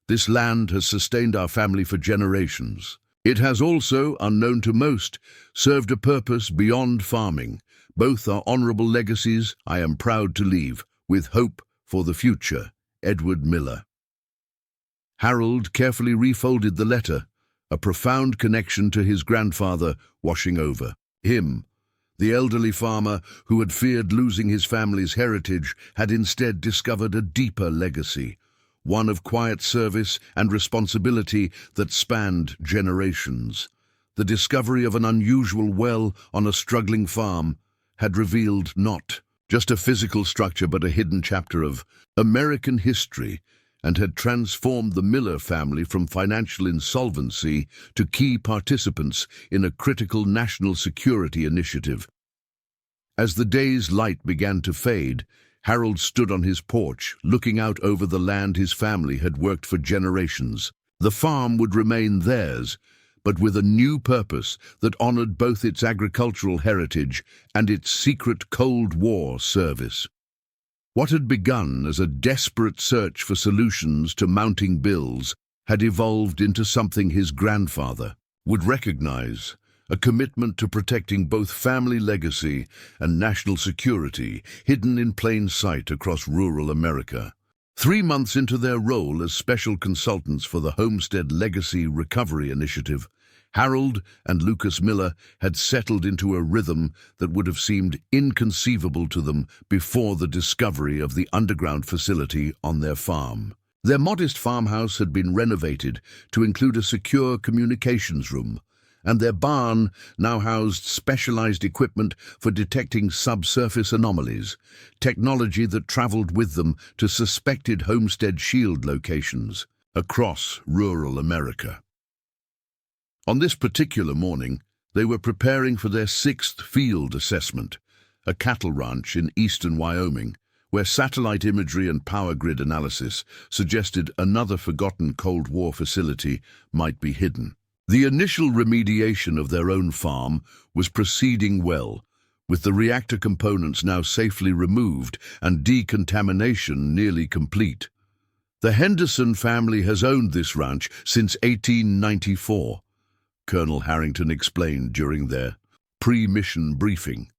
This land has sustained our family for generations. It has also, unknown to most, served a purpose beyond farming. Both are honorable legacies I am proud to leave, with hope for the future. Edward Miller. Harold carefully refolded the letter, a profound connection to his grandfather washing over him. The elderly farmer, who had feared losing his family's heritage, had instead discovered a deeper legacy, one of quiet service and responsibility that spanned generations. The discovery of an unusual well on a struggling farm had revealed not just a physical structure but a hidden chapter of American history, and had transformed the Miller family from financial insolvency to key participants in a critical national security initiative. As the day's light began to fade, Harold stood on his porch, looking out over the land his family had worked for generations. The farm would remain theirs, but with a new purpose that honored both its agricultural heritage and its secret Cold War service. What had begun as a desperate search for solutions to mounting bills had evolved into something his grandfather would recognize, a commitment to protecting both family legacy and national security hidden in plain sight across rural America. 3 months into their role as special consultants for the Homestead Legacy Recovery Initiative, Harold and Lucas Miller had settled into a rhythm that would have seemed inconceivable to them before the discovery of the underground facility on their farm. Their modest farmhouse had been renovated to include a secure communications room, and their barn now housed specialized equipment for detecting subsurface anomalies, technology that traveled with them to suspected homestead shield locations across rural America. On this particular morning, they were preparing for their 6th field assessment, a cattle ranch in eastern Wyoming, where satellite imagery and power grid analysis suggested another forgotten Cold War facility might be hidden. The initial remediation of their own farm was proceeding well, with the reactor components now safely removed and decontamination nearly complete. The Henderson family has owned this ranch since 1894, Colonel Harrington explained during their pre-mission briefing.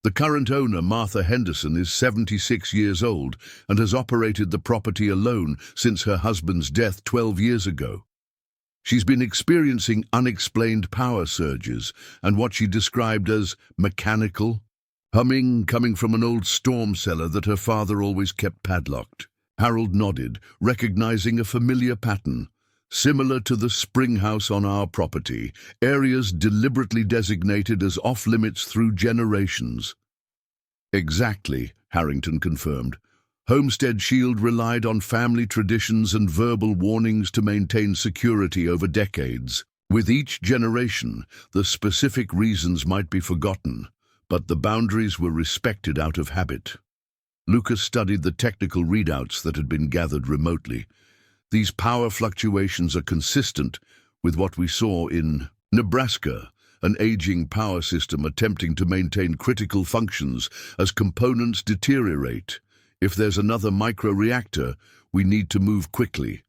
The current owner, Martha Henderson, is 76 years old and has operated the property alone since her husband's death 12 years ago. She's been experiencing unexplained power surges and what she described as mechanical humming coming from an old storm cellar that her father always kept padlocked. Harold nodded, recognizing a familiar pattern. Similar to the spring house on our property, areas deliberately designated as off-limits through generations. Exactly, Harrington confirmed. Homestead Shield relied on family traditions and verbal warnings to maintain security over decades. With each generation, the specific reasons might be forgotten, but the boundaries were respected out of habit. Lucas studied the technical readouts that had been gathered remotely. These power fluctuations are consistent with what we saw in Nebraska, an aging power system attempting to maintain critical functions as components deteriorate. If there's another micro-reactor, we need to move quickly.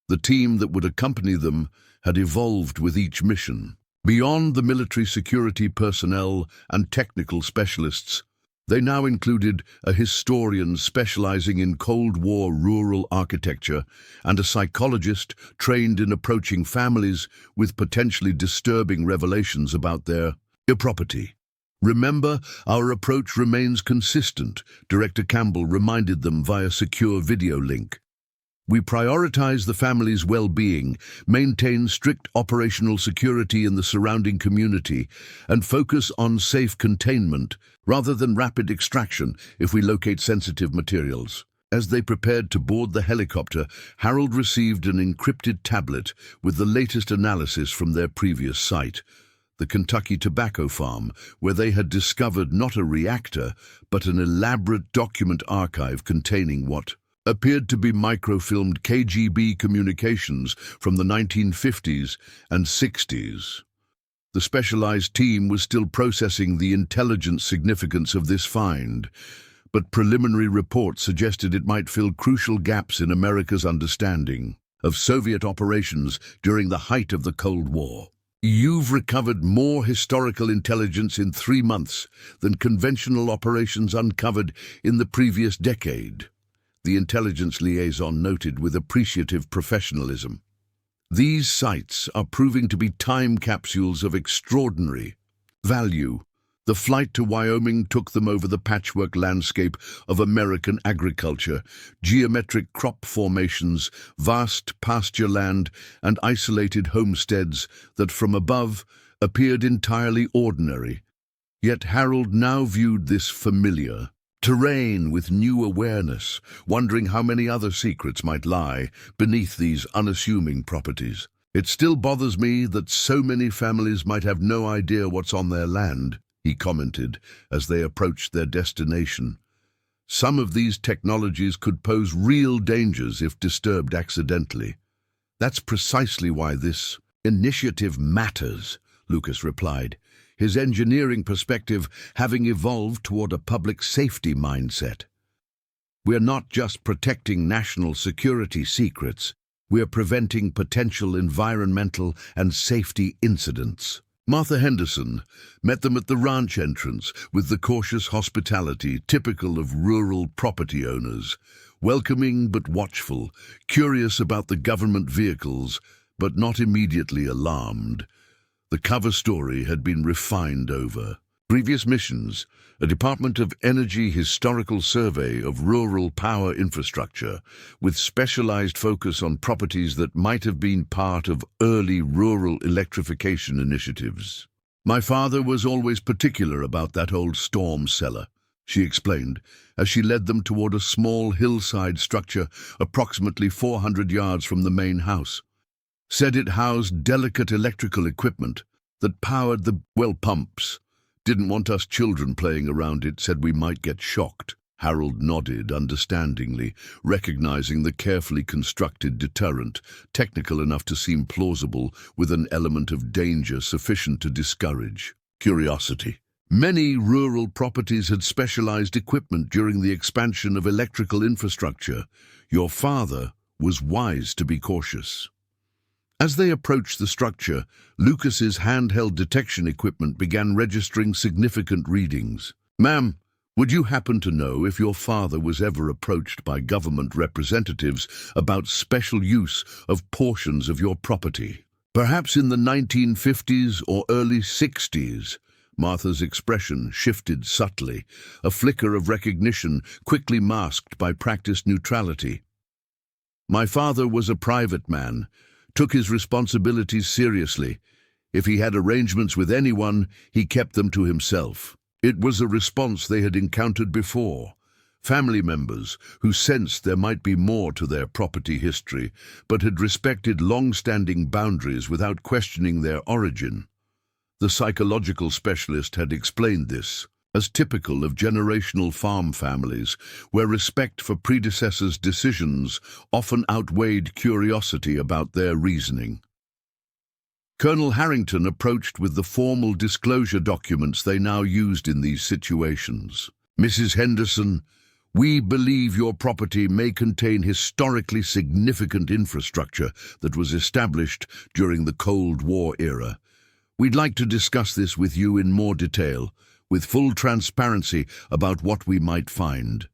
The team that would accompany them had evolved with each mission. Beyond the military security personnel and technical specialists, they now included a historian specializing in Cold War rural architecture and a psychologist trained in approaching families with potentially disturbing revelations about their property. "Remember, our approach remains consistent," Director Campbell reminded them via secure video link. "We prioritize the family's well-being, maintain strict operational security in the surrounding community, and focus on safe containment rather than rapid extraction if we locate sensitive materials." As they prepared to board the helicopter, Harold received an encrypted tablet with the latest analysis from their previous site, the Kentucky tobacco farm, where they had discovered not a reactor, but an elaborate document archive containing what appeared to be microfilmed KGB communications from the 1950s and 60s. The specialized team was still processing the intelligence significance of this find, but preliminary reports suggested it might fill crucial gaps in America's understanding of Soviet operations during the height of the Cold War. "You've recovered more historical intelligence in 3 months than conventional operations uncovered in the previous decade," the intelligence liaison noted with appreciative professionalism. "These sites are proving to be time capsules of extraordinary value." The flight to Wyoming took them over the patchwork landscape of American agriculture, geometric crop formations, vast pasture land, and isolated homesteads that from above appeared entirely ordinary. Yet Harold now viewed this familiar terrain with new awareness, wondering how many other secrets might lie beneath these unassuming properties. "It still bothers me that so many families might have no idea what's on their land," he commented as they approached their destination. "Some of these technologies could pose real dangers if disturbed accidentally." "That's precisely why this initiative matters," Lucas replied, his engineering perspective having evolved toward a public safety mindset. "We're not just protecting national security secrets, we're preventing potential environmental and safety incidents." Martha Henderson met them at the ranch entrance with the cautious hospitality typical of rural property owners, welcoming but watchful, curious about the government vehicles, but not immediately alarmed. The cover story had been refined over previous missions, a Department of Energy historical survey of rural power infrastructure, with specialized focus on properties that might have been part of early rural electrification initiatives. "My father was always particular about that old storm cellar," she explained, as she led them toward a small hillside structure approximately 400 yards from the main house. "Said it housed delicate electrical equipment that powered the well pumps. Didn't want us children playing around it, said we might get shocked." Harold nodded understandingly, recognizing the carefully constructed deterrent, technical enough to seem plausible, with an element of danger sufficient to discourage curiosity. Many rural properties had specialized equipment during the expansion of electrical infrastructure. Your father was wise to be cautious. As they approached the structure, Lucas's handheld detection equipment began registering significant readings. "Ma'am, would you happen to know if your father was ever approached by government representatives about special use of portions of your property? Perhaps in the 1950s or early 60s? Martha's expression shifted subtly, a flicker of recognition quickly masked by practiced neutrality. "My father was a private man, took his responsibilities seriously. If he had arrangements with anyone, he kept them to himself." It was a response they had encountered before, family members who sensed there might be more to their property history, but had respected long-standing boundaries without questioning their origin. The psychological specialist had explained this as typical of generational farm families, where respect for predecessors' decisions often outweighed curiosity about their reasoning. Colonel Harrington approached with the formal disclosure documents they now used in these situations. "Mrs. Henderson, we believe your property may contain historically significant infrastructure that was established during the Cold War era. We'd like to discuss this with you in more detail, with full transparency about what we might find."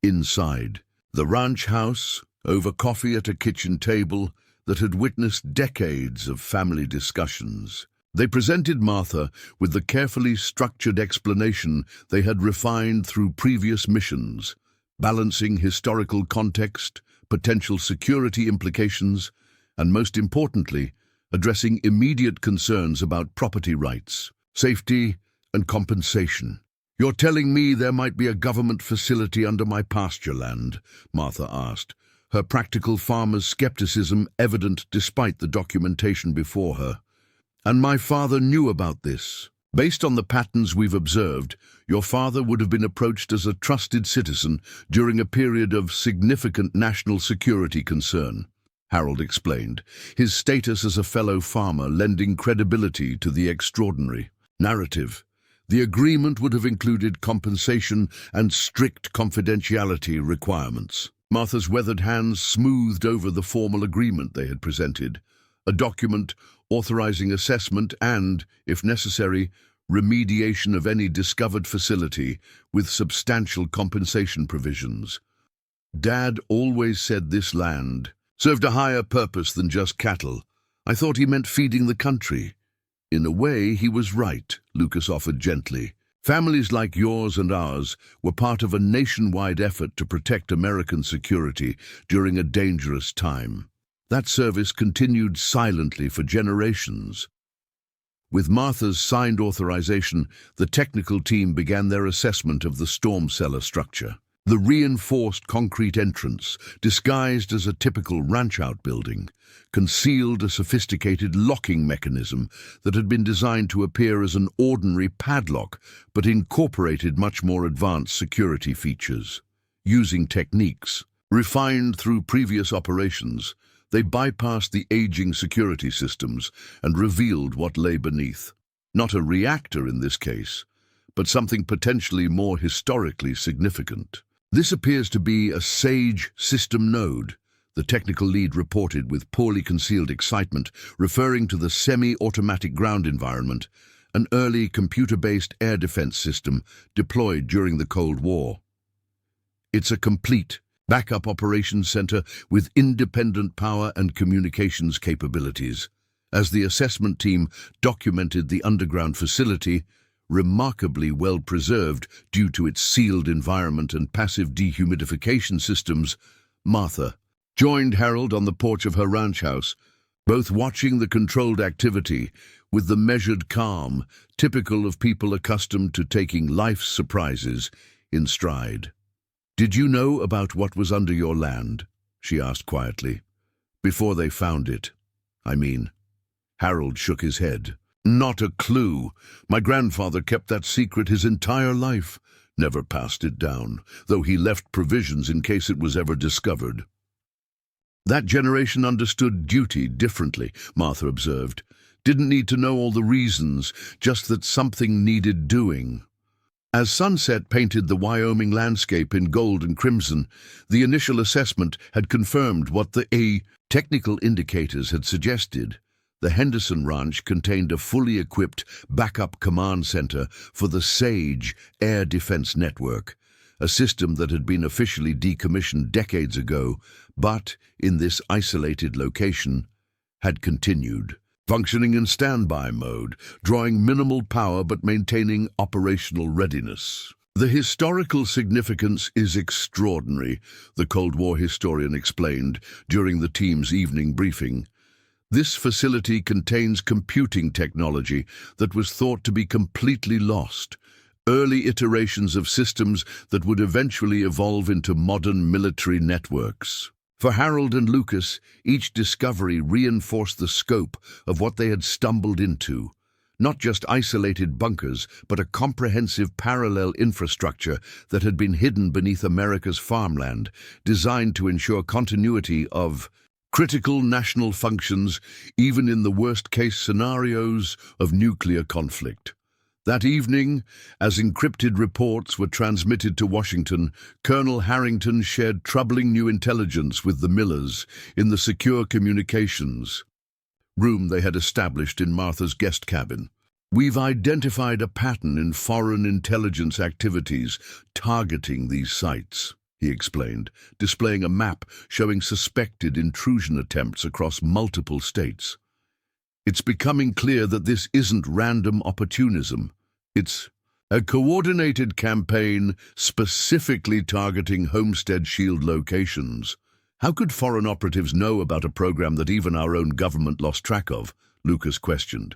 Inside, the ranch house, over coffee at a kitchen table that had witnessed decades of family discussions, they presented Martha with the carefully structured explanation they had refined through previous missions, balancing historical context, potential security implications, and most importantly, addressing immediate concerns about property rights, safety, and compensation. "You're telling me there might be a government facility under my pasture land?" Martha asked, her practical farmer's skepticism evident despite the documentation before her. "And my father knew about this. Based on the patterns we've observed, your father would have been approached as a trusted citizen during a period of significant national security concern," Harold explained, his status as a fellow farmer lending credibility to the extraordinary narrative. The agreement would have included compensation and strict confidentiality requirements. Martha's weathered hands smoothed over the formal agreement they had presented, a document authorizing assessment and, if necessary, remediation of any discovered facility with substantial compensation provisions. "Dad always said this land served a higher purpose than just cattle. I thought he meant feeding the country." "In a way, he was right," Lucas offered gently. "Families like yours and ours were part of a nationwide effort to protect American security during a dangerous time. That service continued silently for generations." With Martha's signed authorization, the technical team began their assessment of the storm cellar structure. The reinforced concrete entrance, disguised as a typical ranch outbuilding, concealed a sophisticated locking mechanism that had been designed to appear as an ordinary padlock, but incorporated much more advanced security features. Using techniques refined through previous operations, they bypassed the aging security systems and revealed what lay beneath. Not a reactor in this case, but something potentially more historically significant. "This appears to be a SAGE system node," the technical lead reported with poorly concealed excitement, referring to the semi-automatic ground environment, an early computer-based air defense system deployed during the Cold War. "It's a complete backup operations center with independent power and communications capabilities." As the assessment team documented the underground facility, remarkably well preserved due to its sealed environment and passive dehumidification systems, Martha joined Harold on the porch of her ranch house, both watching the controlled activity with the measured calm typical of people accustomed to taking life's surprises in stride. "Did you know about what was under your land?" she asked quietly. "Before they found it, I mean." Harold shook his head. "Not a clue. My grandfather kept that secret his entire life, never passed it down, though he left provisions in case it was ever discovered." "That generation understood duty differently," Martha observed. "Didn't need to know all the reasons, just that something needed doing." As sunset painted the Wyoming landscape in gold and crimson, the initial assessment had confirmed what the technical indicators had suggested. The Henderson Ranch contained a fully equipped backup command center for the SAGE air defense network, a system that had been officially decommissioned decades ago, but, in this isolated location, had continued, functioning in standby mode, drawing minimal power but maintaining operational readiness. "The historical significance is extraordinary," the Cold War historian explained during the team's evening briefing. "This facility contains computing technology that was thought to be completely lost, early iterations of systems that would eventually evolve into modern military networks. For Harold and Lucas, each discovery reinforced the scope of what they had stumbled into. Not just isolated bunkers, but a comprehensive parallel infrastructure that had been hidden beneath America's farmland, designed to ensure continuity of critical national functions, even in the worst-case scenarios of nuclear conflict. That evening, as encrypted reports were transmitted to Washington, Colonel Harrington shared troubling new intelligence with the Millers in the secure communications room they had established in Martha's guest cabin. "We've identified a pattern in foreign intelligence activities targeting these sites," he explained, displaying a map showing suspected intrusion attempts across multiple states. "It's becoming clear that this isn't random opportunism. It's a coordinated campaign specifically targeting Homestead Shield locations." "How could foreign operatives know about a program that even our own government lost track of?" Lucas questioned.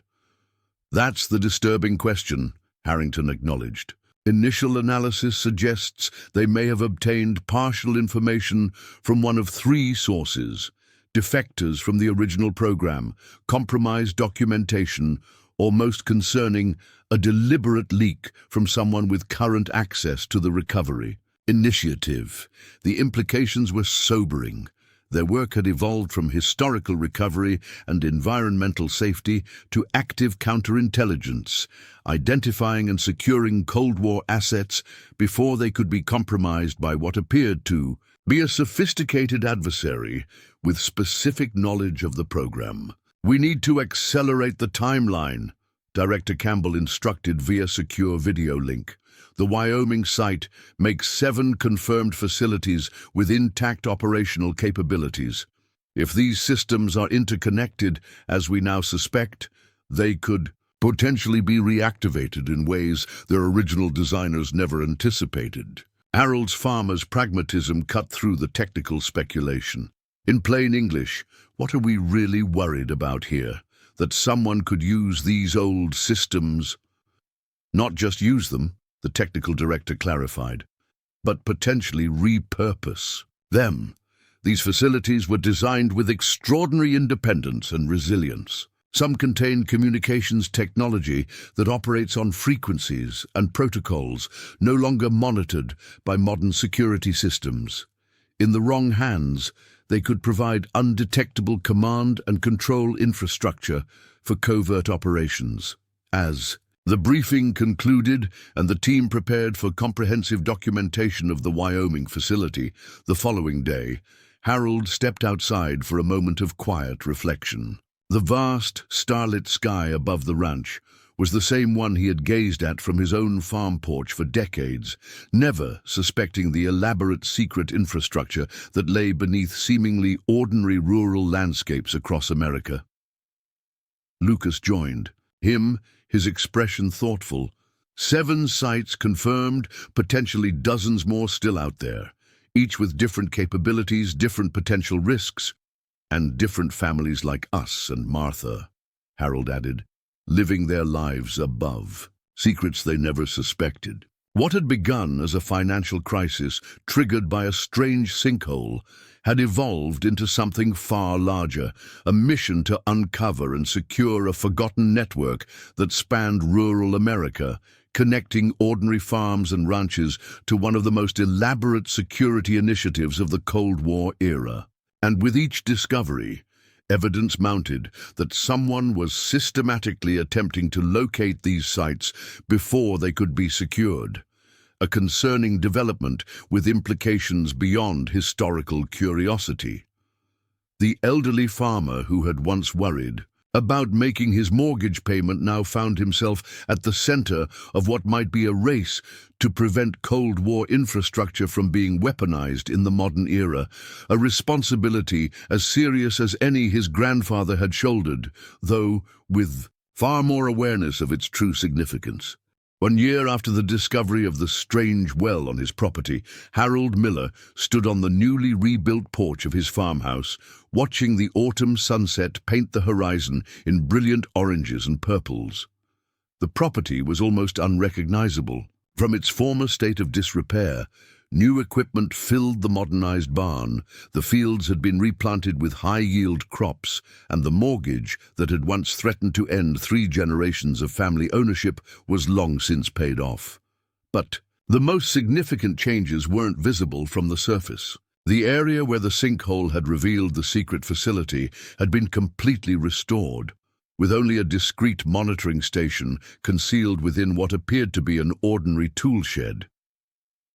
"That's the disturbing question," Harrington acknowledged. "Initial analysis suggests they may have obtained partial information from one of three sources: defectors from the original program, compromised documentation, or most concerning, a deliberate leak from someone with current access to the recovery initiative." The implications were sobering. Their work had evolved from historical recovery and environmental safety to active counterintelligence, identifying and securing Cold War assets before they could be compromised by what appeared to be a sophisticated adversary with specific knowledge of the program. "We need to accelerate the timeline," Director Campbell instructed via secure video link. "The Wyoming site makes 7 confirmed facilities with intact operational capabilities. If these systems are interconnected, as we now suspect, they could potentially be reactivated in ways their original designers never anticipated." Harold's farmer's pragmatism cut through the technical speculation. "In plain English, what are we really worried about here? That someone could use these old systems?" "Not just use them," the technical director clarified, "but potentially repurpose them." These facilities were designed with extraordinary independence and resilience. Some contain communications technology that operates on frequencies and protocols no longer monitored by modern security systems. In the wrong hands, they could provide undetectable command and control infrastructure for covert operations. As the briefing concluded and the team prepared for comprehensive documentation of the Wyoming facility, the following day, Harold stepped outside for a moment of quiet reflection. The vast, starlit sky above the ranch was the same one he had gazed at from his own farm porch for decades, never suspecting the elaborate secret infrastructure that lay beneath seemingly ordinary rural landscapes across America. Lucas joined. His expression thoughtful. 7 sites confirmed, potentially dozens more still out there, each with different capabilities, different potential risks, and different families like us and Martha, Harold added, living their lives above, secrets they never suspected. What had begun as a financial crisis triggered by a strange sinkhole had evolved into something far larger, a mission to uncover and secure a forgotten network that spanned rural America, connecting ordinary farms and ranches to one of the most elaborate security initiatives of the Cold War era. And with each discovery, evidence mounted that someone was systematically attempting to locate these sites before they could be secured. A concerning development with implications beyond historical curiosity. The elderly farmer who had once worried about making his mortgage payment now found himself at the center of what might be a race to prevent Cold War infrastructure from being weaponized in the modern era, a responsibility as serious as any his grandfather had shouldered, though with far more awareness of its true significance. 1 year after the discovery of the strange well on his property, Harold Miller stood on the newly rebuilt porch of his farmhouse, watching the autumn sunset paint the horizon in brilliant oranges and purples. The property was almost unrecognizable, From its former state of disrepair, new equipment filled the modernized barn. The fields had been replanted with high-yield crops, and the mortgage that had once threatened to end 3 generations of family ownership was long since paid off. But the most significant changes weren't visible from the surface. The area where the sinkhole had revealed the secret facility had been completely restored, with only a discreet monitoring station concealed within what appeared to be an ordinary tool shed.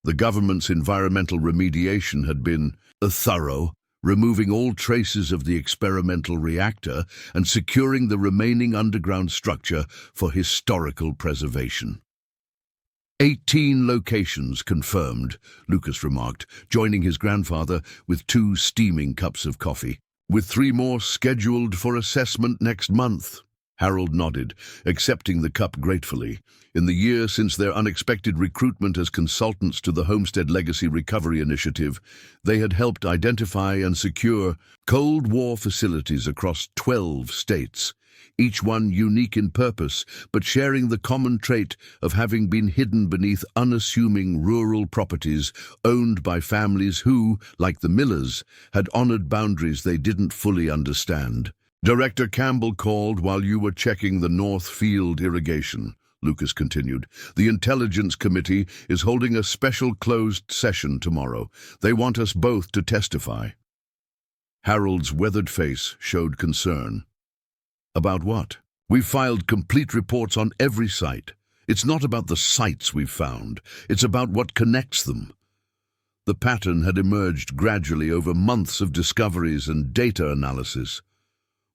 The government's environmental remediation had been thorough, removing all traces of the experimental reactor and securing the remaining underground structure for historical preservation. 18 locations confirmed, Lucas remarked, joining his grandfather with 2 steaming cups of coffee. With 3 more scheduled for assessment next month. Harold nodded, accepting the cup gratefully. In the year since their unexpected recruitment as consultants to the Homestead Legacy Recovery Initiative, they had helped identify and secure Cold War facilities across 12 states, each one unique in purpose, but sharing the common trait of having been hidden beneath unassuming rural properties owned by families who, like the Millers, had honored boundaries they didn't fully understand. Director Campbell called while you were checking the North Field irrigation, Lucas continued. The Intelligence Committee is holding a special closed session tomorrow. They want us both to testify. Harold's weathered face showed concern. About what? We've filed complete reports on every site. It's not about the sites we've found. It's about what connects them. The pattern had emerged gradually over months of discoveries and data analysis.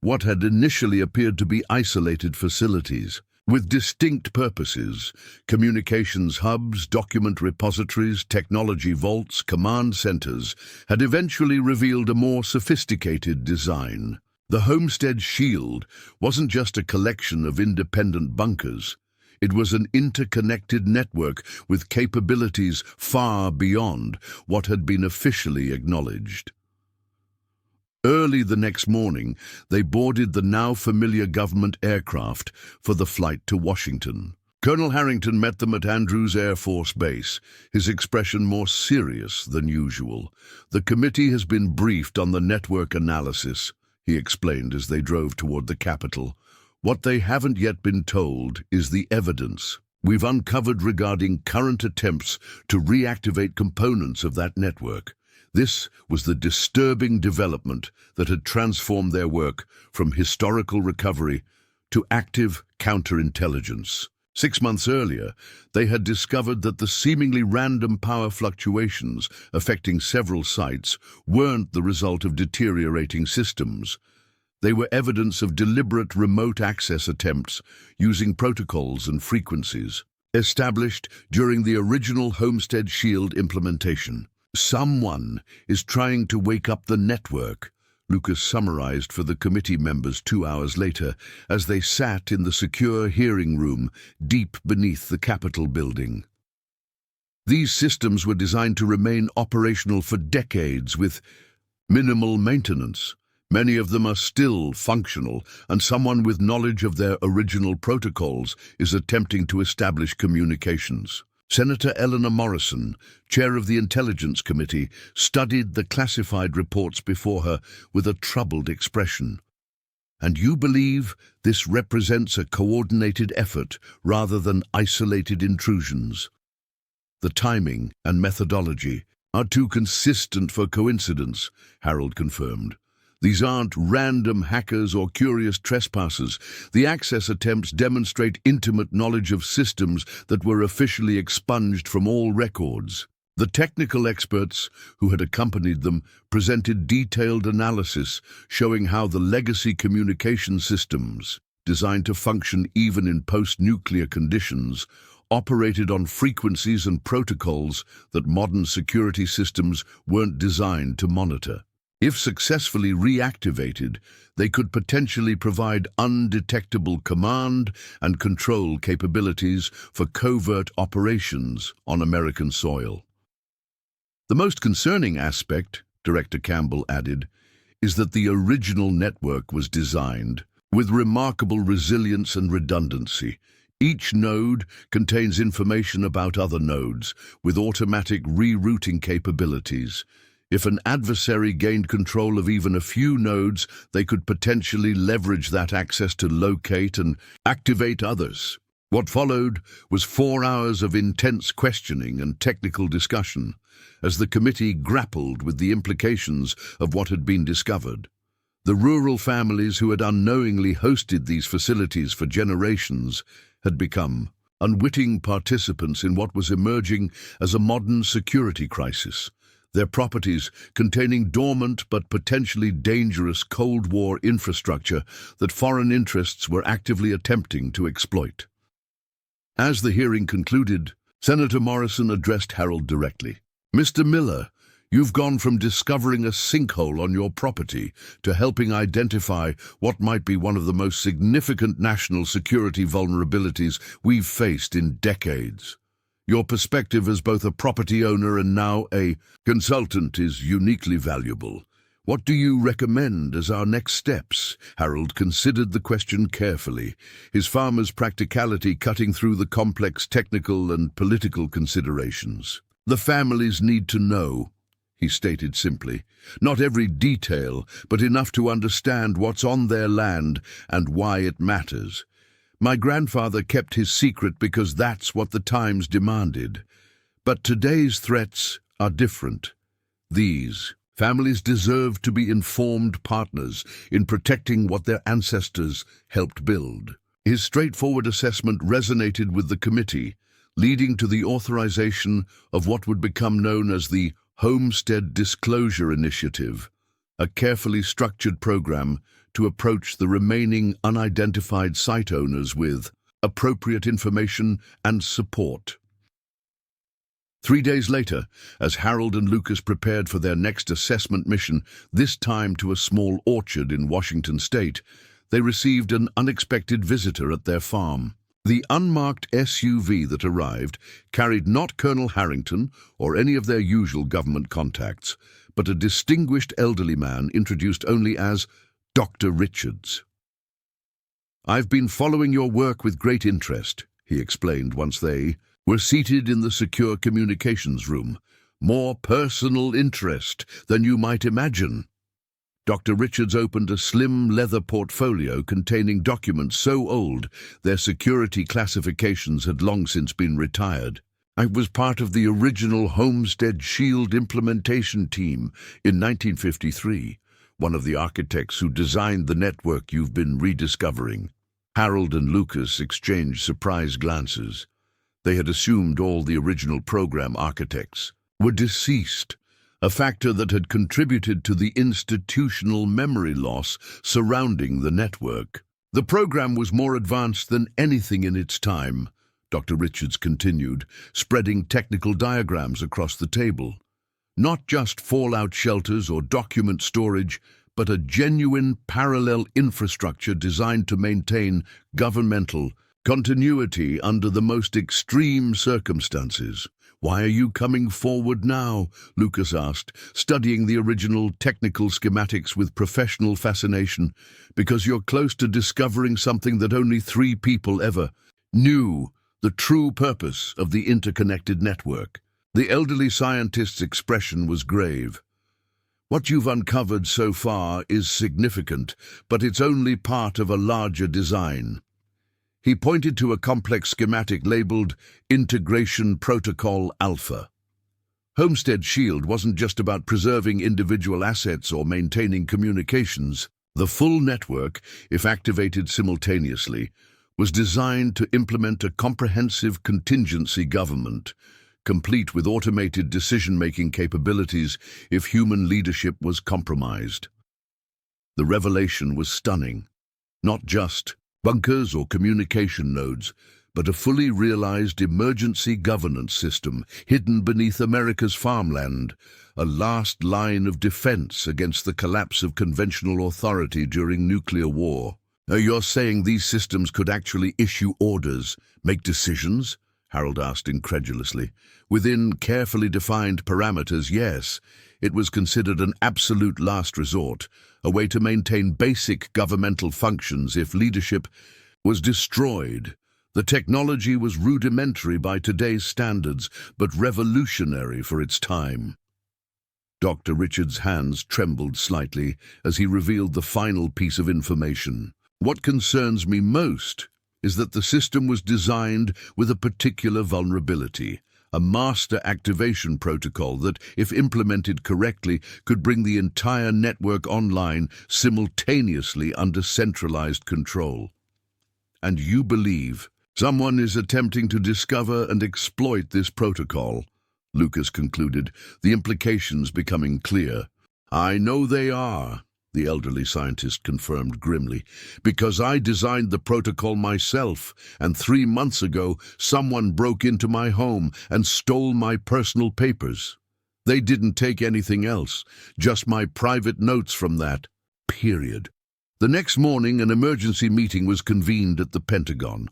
What had initially appeared to be isolated facilities, with distinct purposes, communications hubs, document repositories, technology vaults, command centers, had eventually revealed a more sophisticated design. The Homestead Shield wasn't just a collection of independent bunkers. It was an interconnected network with capabilities far beyond what had been officially acknowledged. Early the next morning, they boarded the now familiar government aircraft for the flight to Washington. Colonel Harrington met them at Andrews Air Force Base, his expression more serious than usual. The committee has been briefed on the network analysis, he explained as they drove toward the capital. What they haven't yet been told is the evidence we've uncovered regarding current attempts to reactivate components of that network. This was the disturbing development that had transformed their work from historical recovery to active counterintelligence. 6 months earlier, they had discovered that the seemingly random power fluctuations affecting several sites weren't the result of deteriorating systems. They were evidence of deliberate remote access attempts using protocols and frequencies established during the original Homestead Shield implementation. Someone is trying to wake up the network, Lucas summarized for the committee members 2 hours later as they sat in the secure hearing room deep beneath the Capitol building. These systems were designed to remain operational for decades with minimal maintenance. Many of them are still functional, and someone with knowledge of their original protocols is attempting to establish communications. Senator Eleanor Morrison, chair of the Intelligence Committee, studied the classified reports before her with a troubled expression. And you believe this represents a coordinated effort rather than isolated intrusions? The timing and methodology are too consistent for coincidence, Harold confirmed. These aren't random hackers or curious trespassers. The access attempts demonstrate intimate knowledge of systems that were officially expunged from all records. The technical experts who had accompanied them presented detailed analysis showing how the legacy communication systems, designed to function even in post-nuclear conditions, operated on frequencies and protocols that modern security systems weren't designed to monitor. If successfully reactivated, they could potentially provide undetectable command and control capabilities for covert operations on American soil. The most concerning aspect, Director Campbell added, is that the original network was designed with remarkable resilience and redundancy, Each node contains information about other nodes, with automatic rerouting capabilities. If an adversary gained control of even a few nodes, they could potentially leverage that access to locate and activate others. What followed was 4 hours of intense questioning and technical discussion, as the committee grappled with the implications of what had been discovered. The rural families who had unknowingly hosted these facilities for generations had become unwitting participants in what was emerging as a modern security crisis. Their properties containing dormant but potentially dangerous Cold War infrastructure that foreign interests were actively attempting to exploit. As the hearing concluded, Senator Morrison addressed Harold directly. "Mr. Miller, you've gone from discovering a sinkhole on your property to helping identify what might be one of the most significant national security vulnerabilities we've faced in decades. Your perspective as both a property owner and now a consultant is uniquely valuable. What do you recommend as our next steps?" Harold considered the question carefully, his farmer's practicality cutting through the complex technical and political considerations. "The families need to know," he stated simply. "Not every detail, but enough to understand what's on their land and why it matters. My grandfather kept his secret because that's what the times demanded. But today's threats are different. These families deserve to be informed partners in protecting what their ancestors helped build." His straightforward assessment resonated with the committee, leading to the authorization of what would become known as the Homestead Disclosure Initiative, a carefully structured program to approach the remaining unidentified site owners with appropriate information and support. 3 days later, as Harold and Lucas prepared for their next assessment mission, this time to a small orchard in Washington state, they received an unexpected visitor at their farm. The unmarked SUV that arrived carried not Colonel Harrington or any of their usual government contacts, but a distinguished elderly man introduced only as Dr. Richards. "I've been following your work with great interest," he explained once they were seated in the secure communications room. "More personal interest than you might imagine." Dr. Richards opened a slim leather portfolio containing documents so old their security classifications had long since been retired. "I was part of the original Homestead Shield implementation team in 1953, one of the architects who designed the network you've been rediscovering." Harold and Lucas exchanged surprised glances. They had assumed all the original program architects were deceased, a factor that had contributed to the institutional memory loss surrounding the network. "The program was more advanced than anything in its time," Dr. Richards continued, spreading technical diagrams across the table. "Not just fallout shelters or document storage, but a genuine parallel infrastructure designed to maintain governmental continuity under the most extreme circumstances." "Why are you coming forward now?" Lucas asked, studying the original technical schematics with professional fascination. "Because you're close to discovering something that only 3 people ever knew: the true purpose of the interconnected network." The elderly scientist's expression was grave. "What you've uncovered so far is significant, but it's only part of a larger design." He pointed to a complex schematic labeled Integration Protocol Alpha. Homestead Shield wasn't just about preserving individual assets or maintaining communications. The full network, if activated simultaneously, was designed to implement a comprehensive contingency government, complete with automated decision-making capabilities if human leadership was compromised. The revelation was stunning. Not just bunkers or communication nodes, but a fully realized emergency governance system hidden beneath America's farmland, a last line of defense against the collapse of conventional authority during nuclear war. "You're saying these systems could actually issue orders, make decisions?" Harold asked incredulously. "Within carefully defined parameters, yes. It was considered an absolute last resort, a way to maintain basic governmental functions if leadership was destroyed. The technology was rudimentary by today's standards, but revolutionary for its time. Dr. Richard's hands trembled slightly as he revealed the final piece of information. What concerns me most is that the system was designed with a particular vulnerability, a master activation protocol that, if implemented correctly, could bring the entire network online simultaneously under centralized control. And you believe someone is attempting to discover and exploit this protocol, Lucas concluded, the implications becoming clear. I know they are, the elderly scientist confirmed grimly, because I designed the protocol myself, and 3 months ago someone broke into my home and stole my personal papers. They didn't take anything else, just my private notes from that. Period. The next morning, an emergency meeting was convened at the Pentagon.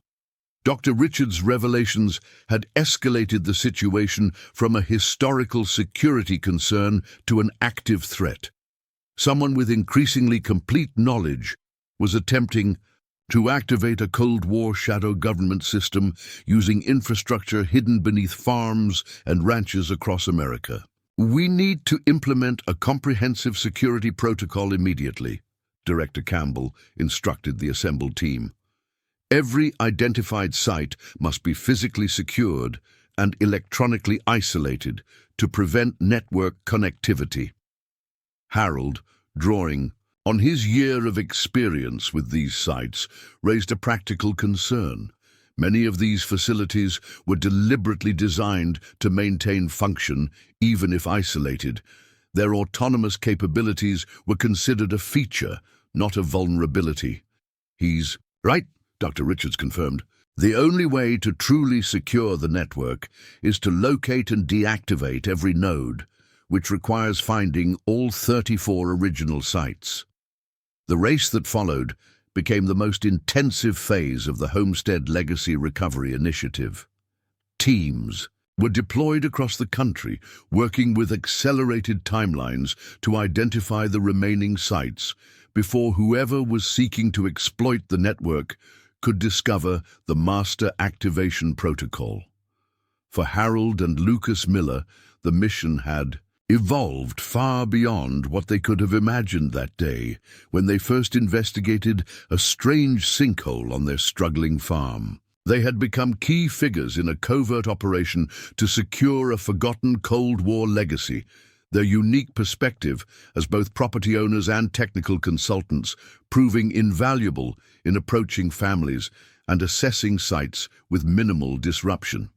Dr. Richard's revelations had escalated the situation from a historical security concern to an active threat. Someone with increasingly complete knowledge was attempting to activate a Cold War shadow government system using infrastructure hidden beneath farms and ranches across America. We need to implement a comprehensive security protocol immediately, Director Campbell instructed the assembled team. Every identified site must be physically secured and electronically isolated to prevent network connectivity. Harold, drawing on his year of experience with these sites, raised a practical concern. Many of these facilities were deliberately designed to maintain function, even if isolated. Their autonomous capabilities were considered a feature, not a vulnerability. He's right, Dr. Richards confirmed. The only way to truly secure the network is to locate and deactivate every node, which requires finding all 34 original sites. The race that followed became the most intensive phase of the Homestead Legacy Recovery Initiative. Teams were deployed across the country, working with accelerated timelines to identify the remaining sites before whoever was seeking to exploit the network could discover the Master Activation Protocol. For Harold and Lucas Miller, the mission had evolved far beyond what they could have imagined that day when they first investigated a strange sinkhole on their struggling farm. They had become key figures in a covert operation to secure a forgotten Cold War legacy, their unique perspective as both property owners and technical consultants proving invaluable in approaching families and assessing sites with minimal disruption.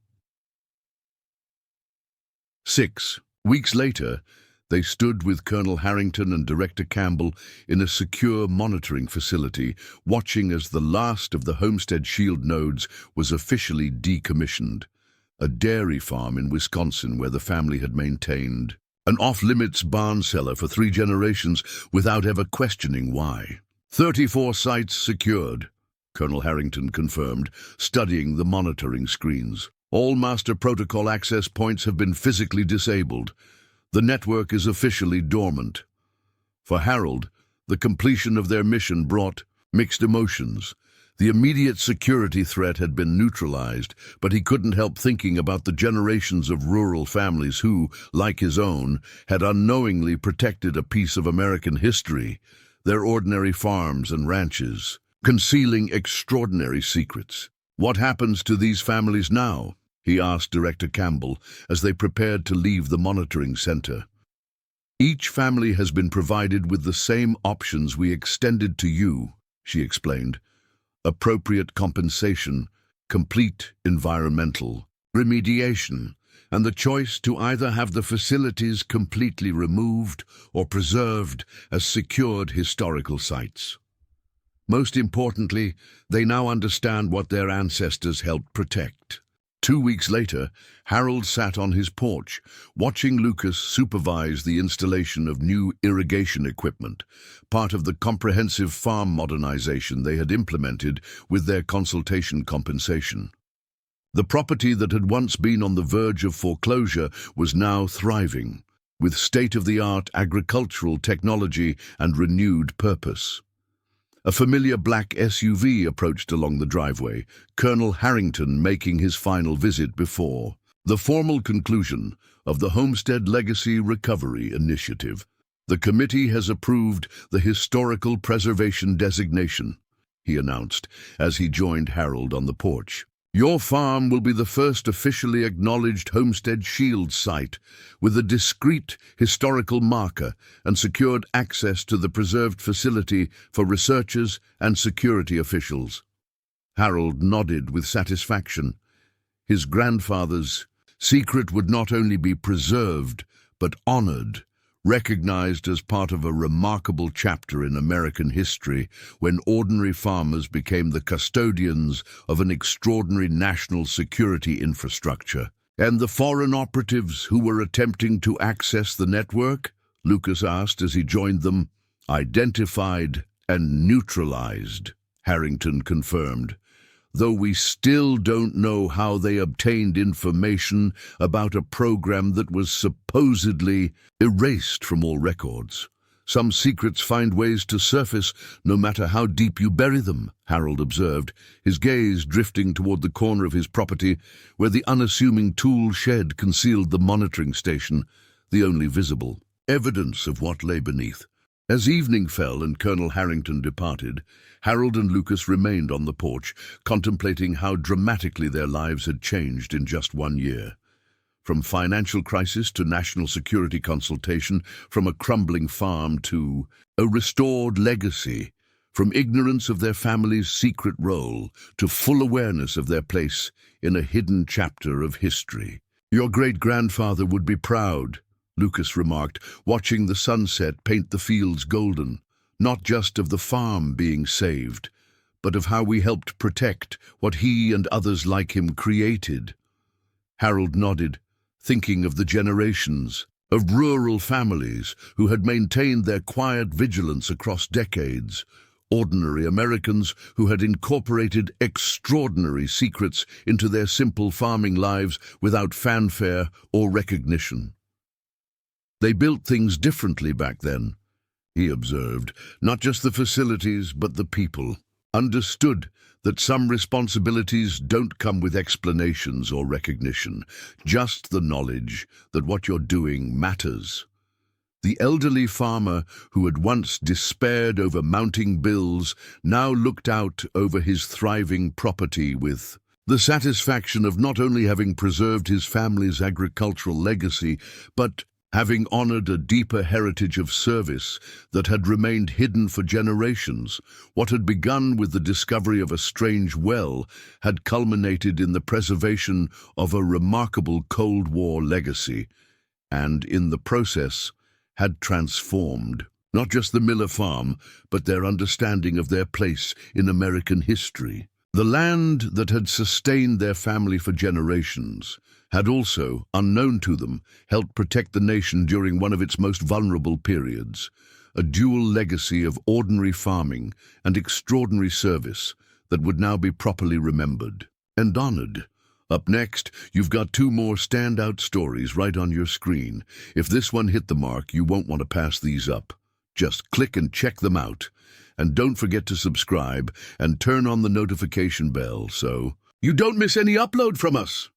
6 weeks later, they stood with Colonel Harrington and Director Campbell in a secure monitoring facility, watching as the last of the Homestead Shield nodes was officially decommissioned. A dairy farm in Wisconsin where the family had maintained an off-limits barn cellar for 3 generations without ever questioning why. 34 sites secured, Colonel Harrington confirmed, studying the monitoring screens. All master protocol access points have been physically disabled. The network is officially dormant. For Harold, the completion of their mission brought mixed emotions. The immediate security threat had been neutralized, but he couldn't help thinking about the generations of rural families who, like his own, had unknowingly protected a piece of American history, their ordinary farms and ranches, concealing extraordinary secrets. What happens to these families now? He asked Director Campbell as they prepared to leave the monitoring center. Each family has been provided with the same options we extended to you, she explained. Appropriate compensation, complete environmental remediation, and the choice to either have the facilities completely removed or preserved as secured historical sites. Most importantly, they now understand what their ancestors helped protect. 2 weeks later, Harold sat on his porch, watching Lucas supervise the installation of new irrigation equipment, part of the comprehensive farm modernization they had implemented with their consultation compensation. The property that had once been on the verge of foreclosure was now thriving, with state-of-the-art agricultural technology and renewed purpose. A familiar black SUV approached along the driveway, Colonel Harrington making his final visit before the formal conclusion of the Homestead Legacy Recovery Initiative. The committee has approved the Historical Preservation designation, he announced as he joined Harold on the porch. Your farm will be the first officially acknowledged Homestead Shield site with a discrete historical marker and secured access to the preserved facility for researchers and security officials. Harold nodded with satisfaction. His grandfather's secret would not only be preserved, but honored, recognized as part of a remarkable chapter in American history when ordinary farmers became the custodians of an extraordinary national security infrastructure. And the foreign operatives who were attempting to access the network, Lucas asked as he joined them. Identified and neutralized, Harrington confirmed, though we still don't know how they obtained information about a program that was supposedly erased from all records. Some secrets find ways to surface no matter how deep you bury them, Harold observed, his gaze drifting toward the corner of his property where the unassuming tool shed concealed the monitoring station, the only visible evidence of what lay beneath. As evening fell and Colonel Harrington departed, Harold and Lucas remained on the porch, contemplating how dramatically their lives had changed in just 1 year. From financial crisis to national security consultation, from a crumbling farm to a restored legacy, from ignorance of their family's secret role to full awareness of their place in a hidden chapter of history. Your great-grandfather would be proud, Lucas remarked, watching the sunset paint the fields golden, not just of the farm being saved, but of how we helped protect what he and others like him created. Harold nodded, thinking of the generations of rural families who had maintained their quiet vigilance across decades, ordinary Americans who had incorporated extraordinary secrets into their simple farming lives without fanfare or recognition. They built things differently back then, he observed, not just the facilities but the people. Understood that some responsibilities don't come with explanations or recognition, just the knowledge that what you're doing matters. The elderly farmer who had once despaired over mounting bills now looked out over his thriving property with the satisfaction of not only having preserved his family's agricultural legacy, but having honored a deeper heritage of service that had remained hidden for generations. What had begun with the discovery of a strange well had culminated in the preservation of a remarkable Cold War legacy, and in the process had transformed not just the Miller farm, but their understanding of their place in American history. The land that had sustained their family for generations had also, unknown to them, helped protect the nation during one of its most vulnerable periods, a dual legacy of ordinary farming and extraordinary service that would now be properly remembered and honored. Up next, you've got 2 more standout stories right on your screen. If this one hit the mark, you won't want to pass these up. Just click and check them out. And don't forget to subscribe and turn on the notification bell so you don't miss any upload from us.